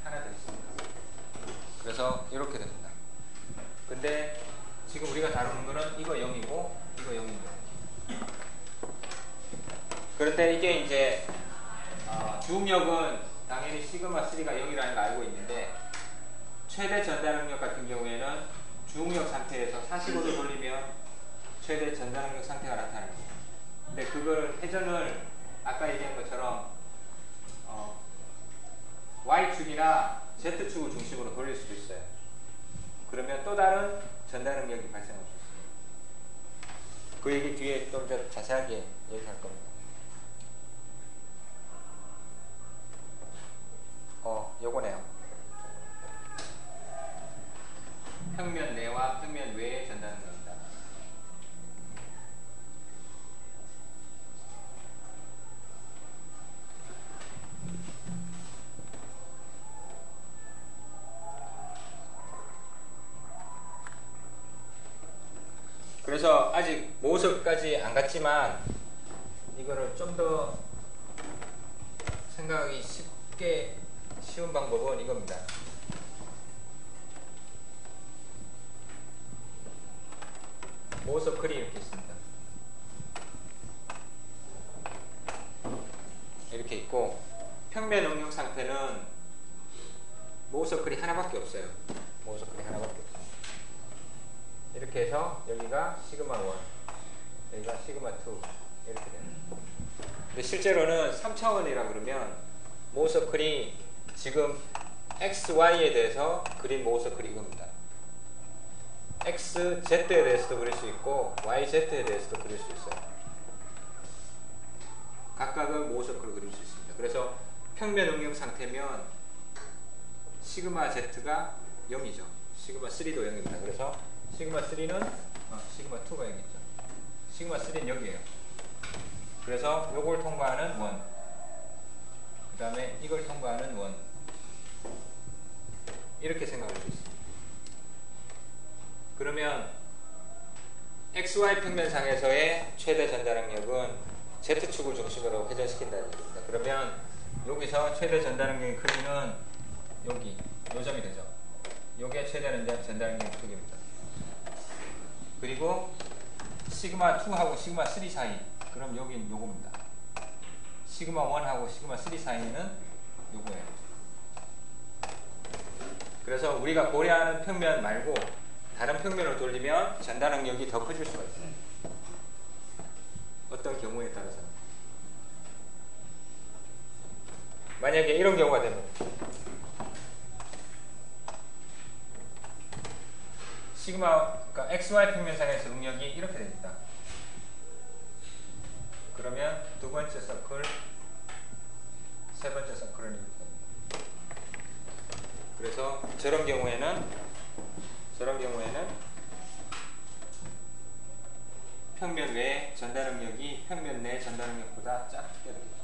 하나 더 있습니다. 그래서 이렇게 됩니다. 근데 지금 우리가 다루는 거는 이거 0이고 이거 0입니다. 그런데 이게 이제 주응력은 당연히 시그마 3가 0이라는 걸 알고 있는데, 최대 전달 능력 같은 경우에는 주응력 상태에서 45도 돌리면 최대 전달 능력 상태가 나타나는 겁니다. 근데 그걸 회전을 아까 얘기한 것처럼 Y축이나 Z축을 중심으로 돌릴 수도 있어요. 그러면 또 다른 전달 능력이 발생할 수 있어요. 그 얘기 뒤에 좀 더 자세하게 얘기할 겁니다. 요거네요. 평면 내와 평면 외의 전달 능력입니다. 그래서 아직 모습까지 안 갔지만 이거를 좀 더 생각하기 쉬운 방법은 이겁니다. 모어 서클이 이렇게 있습니다. 이렇게 있고, 평면 응력 상태는 모어 서클이 하나밖에 없어요. 모어 서클이 하나밖에 없어요. 이렇게 해서 여기가 시그마 1, 여기가 시그마 2 이렇게 됩니다. 근데 실제로는 3차원이라 그러면 모어 서클이 지금 XY에 대해서 그린 모어 서클이 이겁니다. X, Z에 대해서도 그릴 수 있고 YZ에 대해서도 그릴 수 있어요. 각각은 모어 서클을 그릴 수 있습니다. 그래서 평면 응력 상태면 시그마 Z가 0이죠. 시그마 3도 0입니다. 그래서 시그마 3는 시그마 2가 0이죠. 시그마 3는 여기에요. 그래서 요걸 통과하는 원, 그 다음에 이걸 통과하는 원, 이렇게 생각할 수 있습니다. 그러면 XY 평면상에서의 최대 전달항력은 Z축을 중심으로 회전시킨다는 얘기입니다. 그러면 여기서 최대 전달항력의 크기는 여기, 요점이 되죠. 요게 최대 전달항력의 크기입니다. 그리고 시그마2하고 시그마3 사이, 그럼 여긴 요겁니다. 시그마1하고 시그마3 사이는 요거예요. 그래서 우리가 고려하는 평면 말고 다른 평면으로 돌리면 전달항력이 더 커질 수가 있어요. 어떤 경우에 따라서는. 만약에 이런 경우가 되면 그러니까 XY 평면상에서 응력이 이렇게 됩니다. 그러면 두 번째 서클, 세 번째 서클은 이렇게 됩니다. 그래서 저런 경우에는 평면 외 전달응력이 평면 내 전달응력보다 작게 됩니다.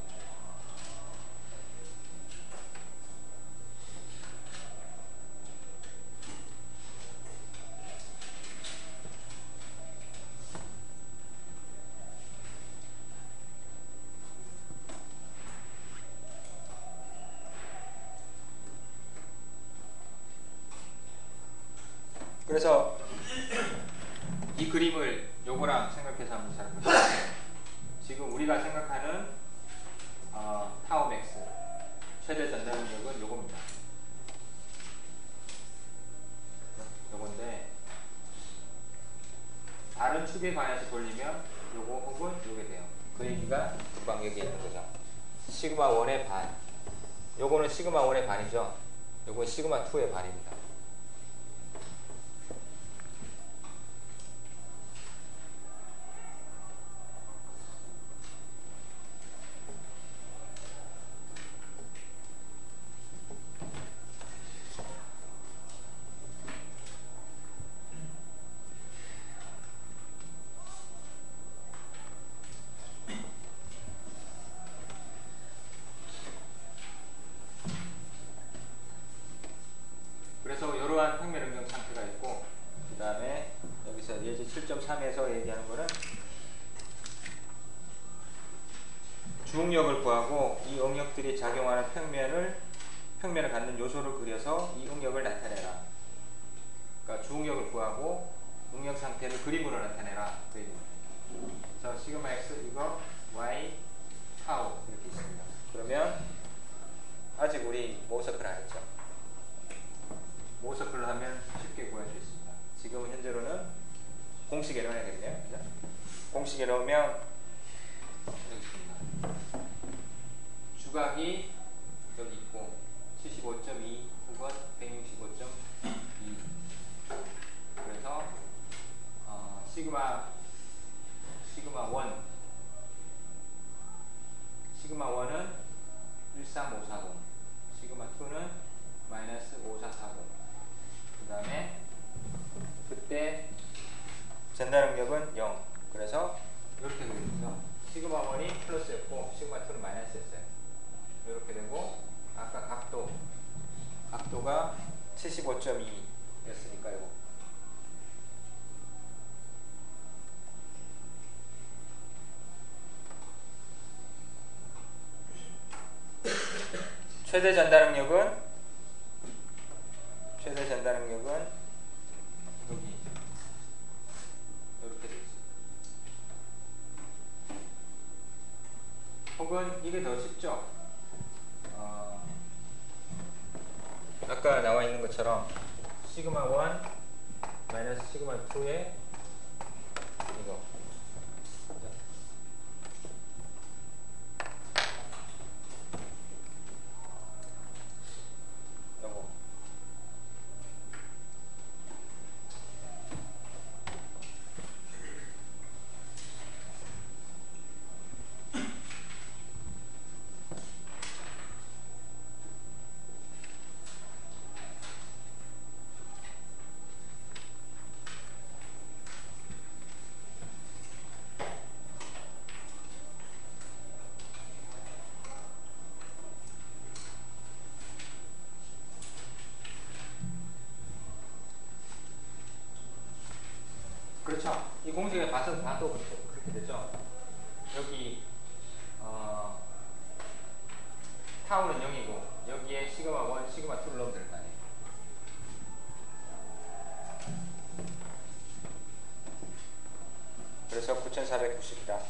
그래서 이 그림을 요거랑 생각해서 한번 잘 보세요. 지금 우리가 생각하는 타워 맥스 최대 전달응력은 요겁니다. 요건데 다른 축에 관해서 돌리면 요거 혹은 요게 돼요. 그 얘기가 금방 여기에 있는 거죠. 시그마 1의 반, 요거는 시그마 1의 반이죠. 요건 시그마 2의 반입니다. 그래서 이러한 평면 응력 상태가 있고, 그 다음에 여기서 예제 7.3에서 얘기하는 거는 주응력을 구하고 이 응력들이 작용하는 평면을 갖는 요소를 그려서 이 응력을 나타내라. 그러니까 주응력을 구하고 응력 상태를 그림으로 나타내라. 그래서 시그마 x 이거 y 타우 이렇게 있습니다. 그러면 아직 우리 모서클 안 했죠. 모서클을 하면 쉽게 구할 수 있습니다. 지금 현재로는 공식에 넣어야겠네요. 그죠? 공식에 넣으면 여기 있습니다. 주각이 여기 있고 75.2 혹은 165.2. 그래서 시그마 1은 13540, 시그마 2는 마이너스 5440. 그 다음에 그때 전달응력은 0. 그래서 이렇게 되겠죠. 시그마 1이 플러스였고 시그마 2는 마이너스였어요. 이렇게 되고 아까 각도가 75.2였으니까요. 최대 전달응력은 여기 이렇게 되어 있습니다. 혹은 이게 더 쉽죠. 아까 나와 있는 것처럼 시그마 1 마이너스 시그마 2의 이거 그렇죠. 이 공식에 봐도 그렇게 되죠. 여기 타우는 0이고 여기에 시그마 1, 시그마 2를 넣으면 될 거 아니에요. 그래서 9490이다.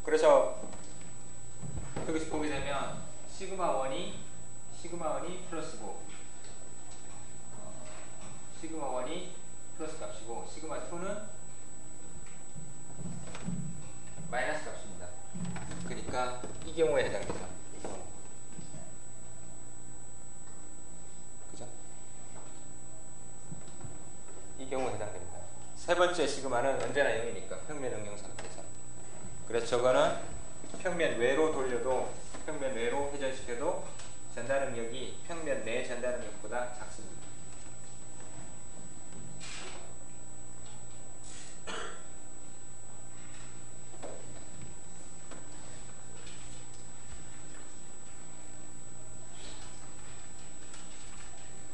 그래서 여기서 보게 되면 시그마 1이 플러스고 시그마 1이 플러스 값이고 시그마 2는 마이너스 값입니다. 그러니까 이 경우에 해당되죠. 그죠? 이 경우에 해당됩니다. 세 번째 시그마는 언제나 0이니까 평면 응용 상태에서. 그래서 저거는 평면 외로 돌려도 평면 외로 회전시켜도 전달 응력이 평면 내 전달 응력보다 작습니다.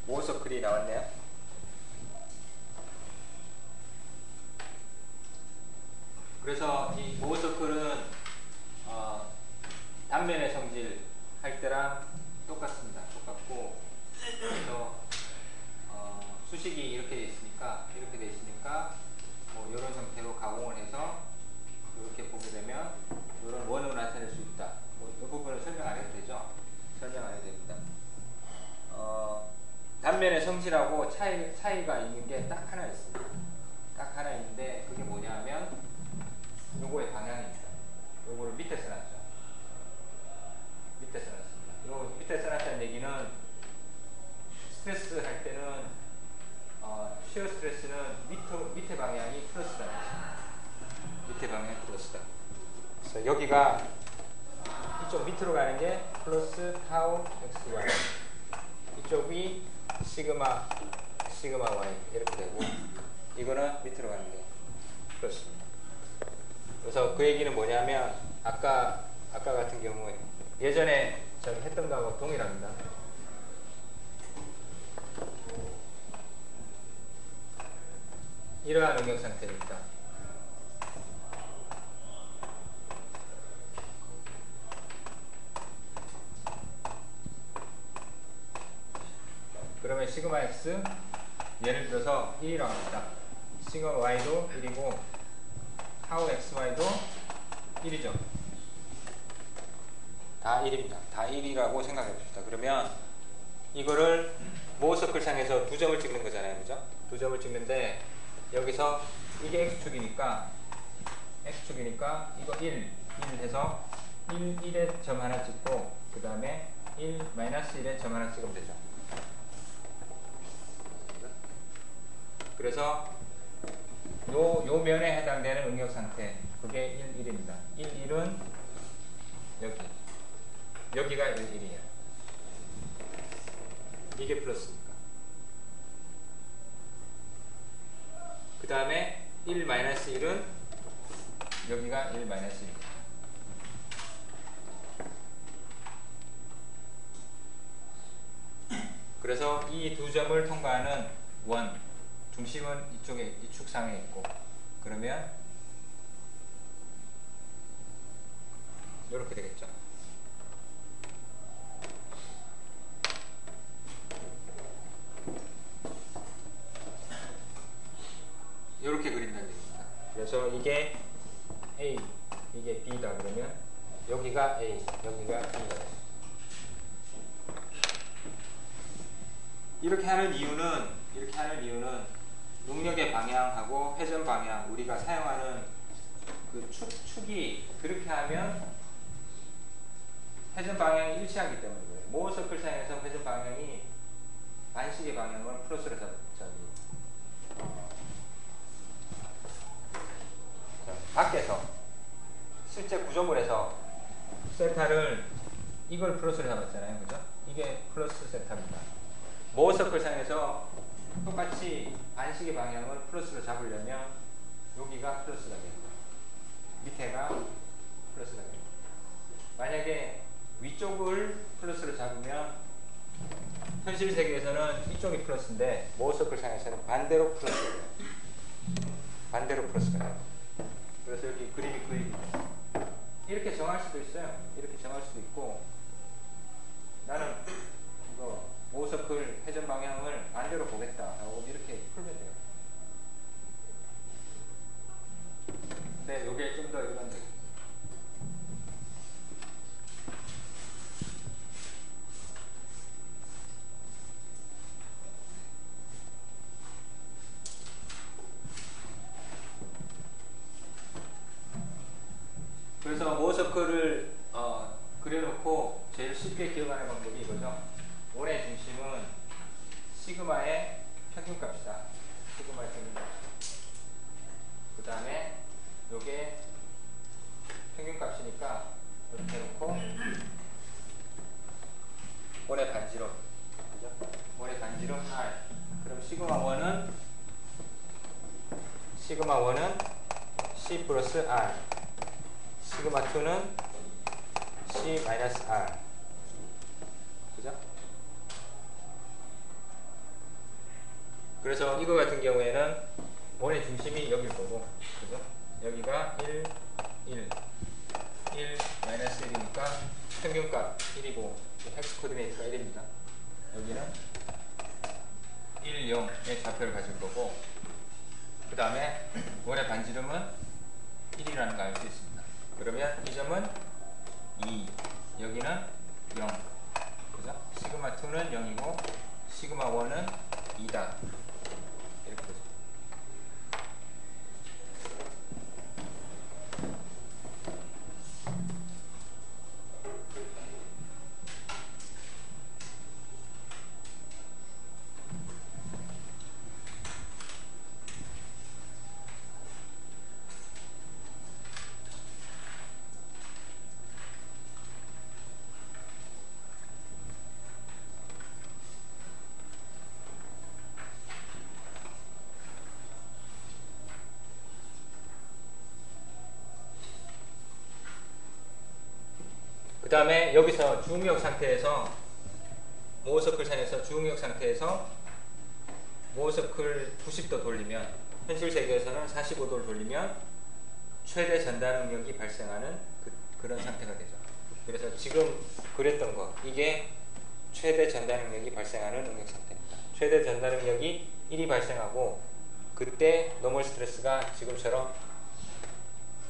모서클이 나왔네요. 그래서 이 모서클은 단면의 성질 할 때랑 똑같습니다. 똑같고 그래서 수식이 이렇게 돼 있으니까 뭐 이런 형태로 가공을 해서 이렇게 보게 되면 이런 원으로 나타낼 수 있다. 뭐 이 부분을 설명 안 해도 되죠. 설명 안 해도 됩니다. 단면의 성질하고 차이가 있는 게 딱 하나 있습니다. 딱 하나 있는데 그게 뭐냐면 요거의 방향입니다. 요거를 밑에 써놨죠. 밑에 써놨습니다. 요 밑에 써놨다는 얘기는 스트레스 할 때는 시어 스트레스는 밑에 방향이 플러스라는 것입니다. 밑에 방향이 플러스다. 그래서 여기가 이쪽 밑으로 가는 게 플러스 타우 xy, 이쪽이 시그마 y 이렇게 되고 이거는 밑으로 가는 게 플러스입니다. 그래서 그 얘기는 뭐냐면 아까 같은 경우에 예전에 저희 했던 거하고 동일합니다. 이러한 응력 상태입니다. 그러면 시그마 x 예를 들어서 1이라고 합니다. 시그마 y도 1이고 타우 xy도 1이죠. 다 1입니다. 다 1이라고 생각해 봅시다. 그러면 이거를 모서클 상에서 두 점을 찍는 거잖아요. 그죠? 두 점을 찍는데 여기서 이게 x축이니까 이거 1 해서 1에 점 하나 찍고 그 다음에 1-1에 점 하나 찍으면 되죠. 그래서 요 면에 해당되는 응력 상태 그게 1, 1입니다. 1, 1은 여기가 1, 1이에요. 이게 플러스니까. 그 다음에 1, 1은 여기가 1, 1입니다. 그래서 이 두 점을 통과하는 원 중심은 이쪽에 이 축상에 있고 그러면 이렇게 되겠죠. 이렇게 그린다는 얘기입니다. 그래서 이게 A, 이게 B다 그러면 여기가 A, 여기가 B가 돼요. 이렇게 하는 이유는 응력의 방향하고 회전 방향 우리가 사용하는 그 축이 그렇게 하면 회전 방향이 일치하기 때문에 그래요. 모서클 사용해서 회전 방향이 반시계 방향은 플러스로 밖에서 실제 구조물에서 세타를 이걸 플러스로 잡았잖아요. 그죠? 이게 플러스 세타입니다. 모서클 상에서 똑같이 반시계 방향을 플러스로 잡으려면 여기가 플러스가 됩니다. 밑에가 플러스가 됩니다. 만약에 위쪽을 플러스로 잡으면 현실 세계에서는 이쪽이 플러스인데 모어서클 상에서는 반대로 플러스예요. 반대로 플러스가 나와요. 그래서 여기 그림이 이렇게 정할 수도 있어요. 이렇게 정할 수도 있고, 나는 이거 모어서클 회전 방향을 반대로 보겠다 라고 이렇게 풀면 돼요. 근데 이게 좀 더 일반적이에요. 그래서 모어서클을 그려놓고 제일 쉽게 기억하는 방법이 이거죠. 원의 중심은 시그마의 평균값이다. 시그마의 평균값. 그 다음에 요게 평균값이니까 이렇게 해놓고 원의 반지름, 그죠? 원의 반지름 R. 그럼 시그마 1은 C 플러스 R, 시그마 2는 C 마이너스 R, 그죠? 그래서 이거 같은 경우에는 원의 중심이 여기일 거고, 그죠? 여기가 1, 마이너스 1이니까 평균값 1이고, 헥스 코디네이트가 1입니다. 여기는 1, 0의 좌표를 가질 거고, 그 다음에 원의 반지름은 1이라는 걸 알 수 있습니다. 그러면 이 점은 2, 여기는 0, 그죠? 시그마 2는 0이고, 시그마 1은 2다. 이렇게 되죠. 그 다음에 여기서 중력 상태에서 모어서클 상에서 중력 상태에서 모어서클 90도 돌리면, 현실 세계에서는 45도를 돌리면 최대 전달 응력이 발생하는 그런 상태가 되죠. 그래서 지금 그랬던 거, 이게 최대 전달 응력이 발생하는 응력 상태입니다. 최대 전달 응력이 1이 발생하고, 그때 노멀 스트레스가 지금처럼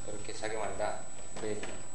이렇게 작용한다. 그 얘기입니다.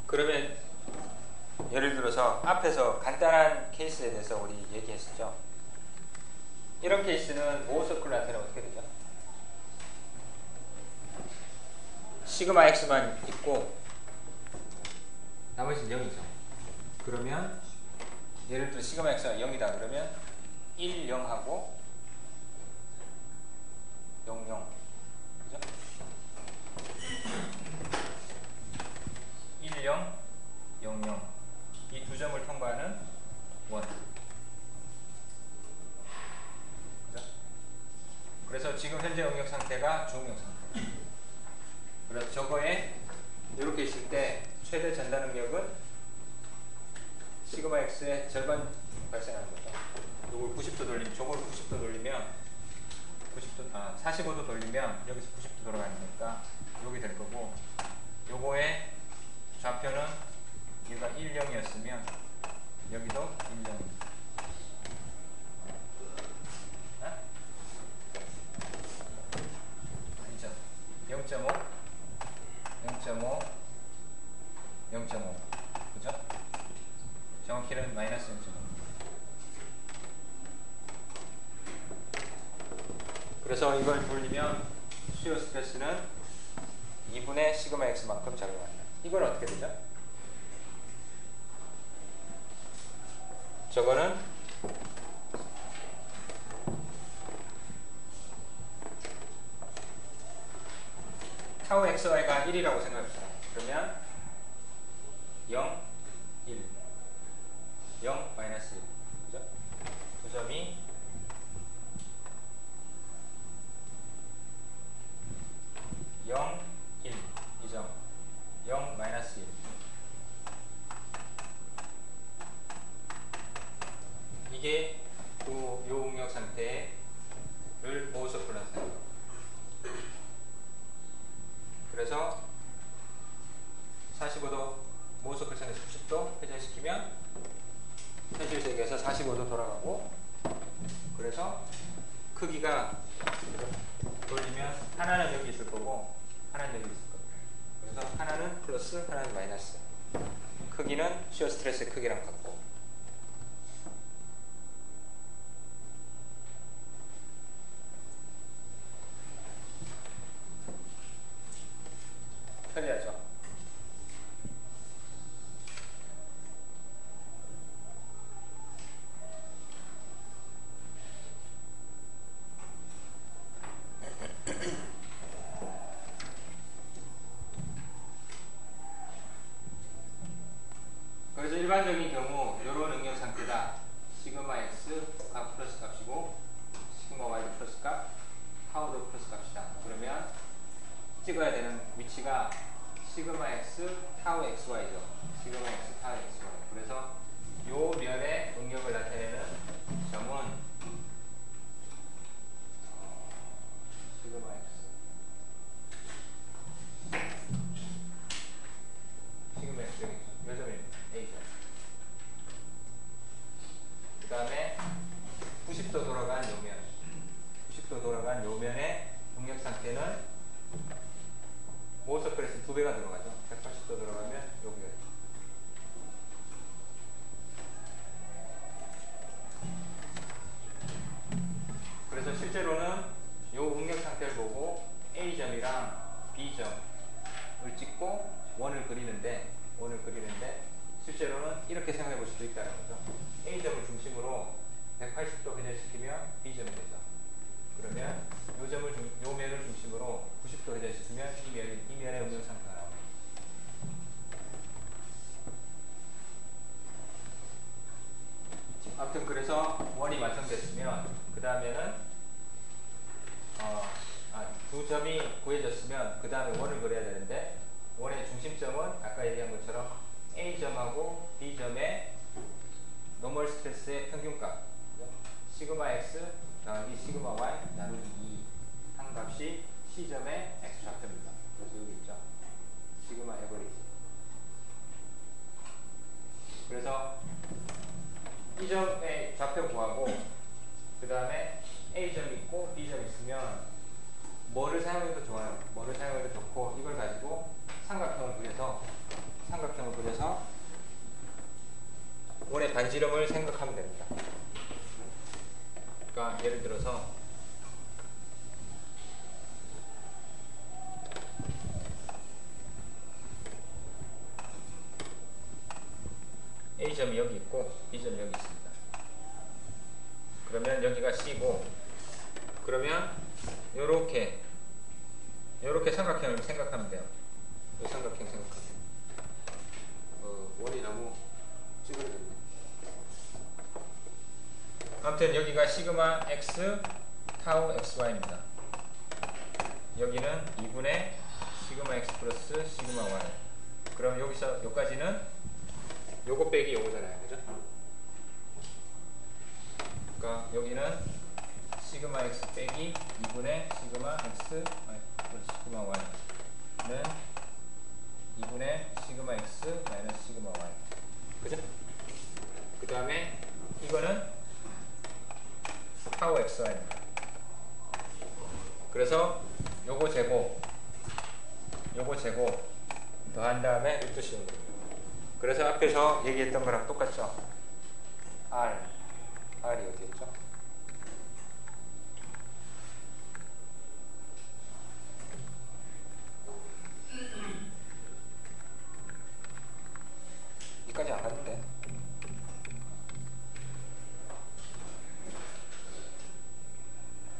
그러면 예를 들어서 앞에서 간단한 케이스에 대해서 우리 얘기했었죠. 이런 케이스는 모어서클 나타내면 어떻게 되죠? 시그마 x만 있고 나머지는 0이죠. 그러면 예를 들어 시그마 x가 0이다 그러면 1, 0하고 0, 0, 그죠? 1, 0, 0, 0. 이 두 점을 통과하는 1. 그죠? 그래서 지금 현재 응력 상태가 중응력 상태. 그래서 저거에 이렇게 있을 때 최대 전달 응력은 시그마 x의 절반 발생하는 거죠. 이걸 90도 돌리면, 저걸 90도 돌리면 45도 돌리면 여기서 90도 돌아가니까 여기 될 거고, 요거의 좌표는 얘가 1, 0이었으면 여기도 1, 0. 아니죠. 0.5, 0.5, 0.5. K는 마이너스 0.5. 그래서 이걸 돌리면 수요 스트레스는 2분의 시그마 X만큼 작용한다. 이건 어떻게 되죠? 저거는 타우 XY가 1이라고 생각합시다. 그러면 0, 1, 0, 마이너스 1. 그죠? 두 점이 0, 1, 이 점, 0, 마이너스 1. 이게 요 응력 상태를 모호석 플러스예요. 그래서 45도 모호석 플러스에서 90도 회전시키면 현실세계에서 45도 돌아가고, 그래서 크기가 돌리면 하나는 여기 있을 거고 하나는 여기 있을 겁니다. 그래서 하나는 플러스 하나는 마이너스. 크기는 시어 스트레스의 크기랑 같고. 편리하죠? 그래서 일반적인 경우 이런 응력 상태다. 시그마 X가 플러스 값이고 시그마 Y도 플러스 값, 타우도 플러스 값이다. 그러면 찍어야 되는 위치가 시그마 X, 타우 XY죠. 시그마 X, 타우 XY. 그래서 요 면의 응력을 나타내는 점은 시그마 X, 시그마 X 여기 몇 점입니다. A점. 그 다음에 90도 돌아간 요면, 90도 돌아간 요면의 응력 상태는 모호석 플러스 2배가 들어가죠. 180도 들어가면 여기가 있죠. 그래서 실제로는 요 응력 상태를 보고 A점이랑 B점을 찍고 원을 그리는데 실제로는 이렇게 생각해 볼 수도 있다는 거죠. A점을 중심으로 180도 회전시키면 B점이 되죠. 그러면 요 면을 중심으로 90도 회전시키면 이 면의 응력 상태가 나옵니다. 아무튼 그래서 원이 완성됐으면 그 다음에는 두 점이 구해졌으면 그 다음에 원을 그려야 되는데, 원의 중심점은 아까 얘기한 것처럼 A점하고 B점의 노멀 스트레스의 평균값 시그마 X 더하기 시그마 Y 나누기 2 한 값이 C점의 X 좌표입니다. 그래서 여기 있죠. 시그마 에버리지. 그래서 이 점의 좌표 구하고 그 다음에 A점 있고 B점 있으면 뭐를 사용해도 좋아요. 뭐를 사용해도 좋고, 이걸 가지고 삼각형을 그려서 원의 반지름을 생각하면 됩니다. 그러니까 예를 들어서 A점이 여기 있고 B점이 여기 있습니다. 그러면 여기가 C고, 그러면 요렇게 삼각형을 생각하면 돼요. 이 삼각형 생각하면 원이 너무 찌그러졌네. 아무튼 여기가 시그마 X, 타우 XY입니다. 여기는 2분의 시그마 X 플러스 시그마 Y. 그럼 여기서 여기까지는 요거 빼기 요거잖아요. 그죠? 그러니까 여기는 시그마 X 빼기 2분의 시그마 X 플러스 시그마 Y는 2분의 시그마 X 마이너스 시그마 Y. 그죠? 그 다음에 이거는 타우 XY입니다. 그래서 요거 제곱 더한 다음에 루트 씌운 겁니다. 그래서 앞에서 얘기했던 거랑 똑같죠? R이 어디 있죠? 여기까지 안 갔는데.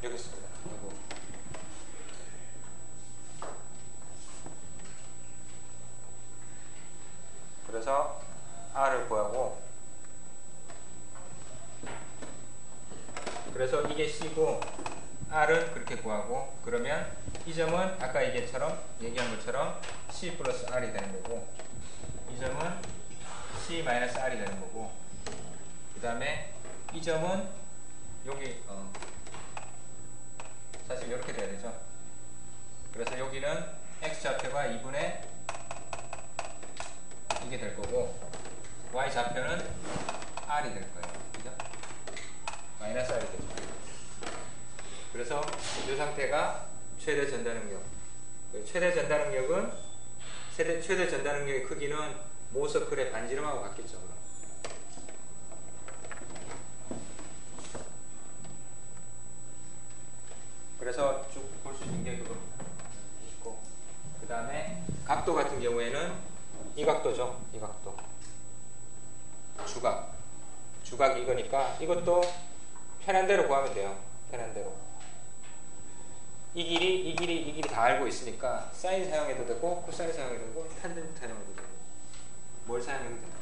여기 있습니다. 그리고 그래서 R을 구하고, 그래서 이게 C고 R은 그렇게 구하고, 그러면 이 점은 아까 얘기한 것처럼 C 플러스 R이 되는 거고, 이 점은 C 마이너스 R이 되는 거고, 그 다음에 이 점은 여기 사실 이렇게 돼야 되죠. 그래서 여기는 X좌표가 2분의 이게 될 거고, Y좌표는 R이 될 거예요. 그죠? 마이너스 R이 되죠. 그래서 이 상태가 최대 전달 능력. 최대 전달 능력은 최대 전달 능력의 크기는 모서클의 반지름하고 같겠죠. 그럼. 그래서 쭉 볼 수 있는 게 그겁니다. 있고, 그 다음에 각도 같은 경우에는 이 각도죠. 이 각도. 주각이 이거니까 이것도 편한 대로 구하면 돼요. 편한 대로. 이 길이 다 알고 있으니까 사인 사용해도 되고 코사인 사용해도 되고 탄젠트 사용해도 되고 뭘 사용해도 됩니다.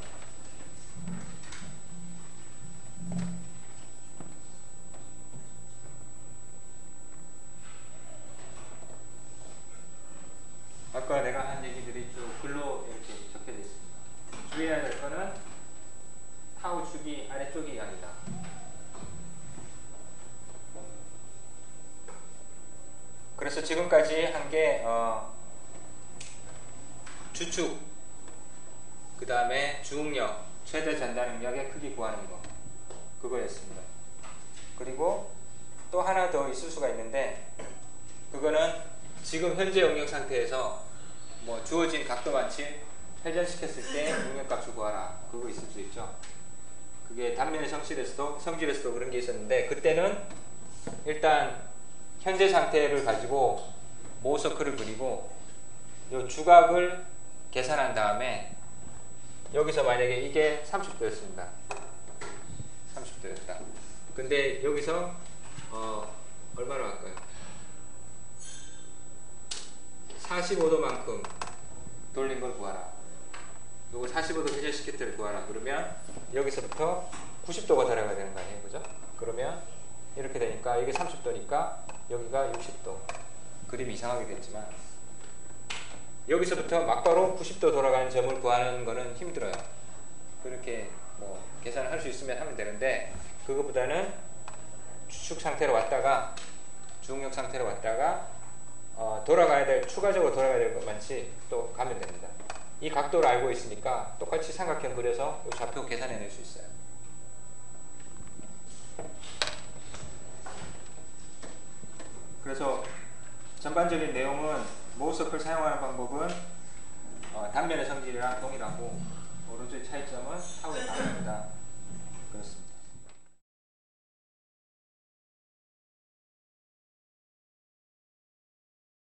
아까 내가 한 얘기들이 쭉 글로 이렇게 적혀져 있습니다. 주의해야 될 거는 타우 축이 아래쪽이 아니다. 그래서 지금까지 한 게 주축, 그 다음에 주응력, 최대 전달 능력의 크기 구하는 거, 그거였습니다. 그리고 또 하나 더 있을 수가 있는데, 그거는 지금 현재 응력 상태에서 뭐 주어진 각도 반칙 회전시켰을 때 응력값을 구하라, 그거 있을 수 있죠. 그게 단면의 성질에서도 그런 게 있었는데, 그때는 일단 현재 상태를 가지고 모서클을 그리고 이 주각을 계산한 다음에, 여기서 만약에 이게 30도였습니다. 30도였다. 근데 여기서 얼마나 할까요? 45도만큼 돌린 걸 구하라. 요거 45도 회전시킬 때를 구하라. 그러면 여기서부터 90도가 들어가야 되는 거 아니에요? 그죠? 그러면 이렇게 되니까 이게 30도니까 여기가 60도. 그림이 이상하게 됐지만 여기서부터 막바로 90도 돌아가는 점을 구하는 거는 힘들어요. 그렇게 뭐 계산을 할 수 있으면 하면 되는데, 그거보다는 주축 상태로 왔다가 주응력 상태로 왔다가 돌아가야 될, 추가적으로 돌아가야 될 것만치 또 가면 됩니다. 이 각도를 알고 있으니까 똑같이 삼각형 그려서 이 좌표 계산해낼 수 있어요. 그래서 전반적인 내용은 모서클 사용하는 방법은 단면의 성질이랑 동일하고, 오른쪽의 차이점은 타우의 방향이다. 그렇습니다.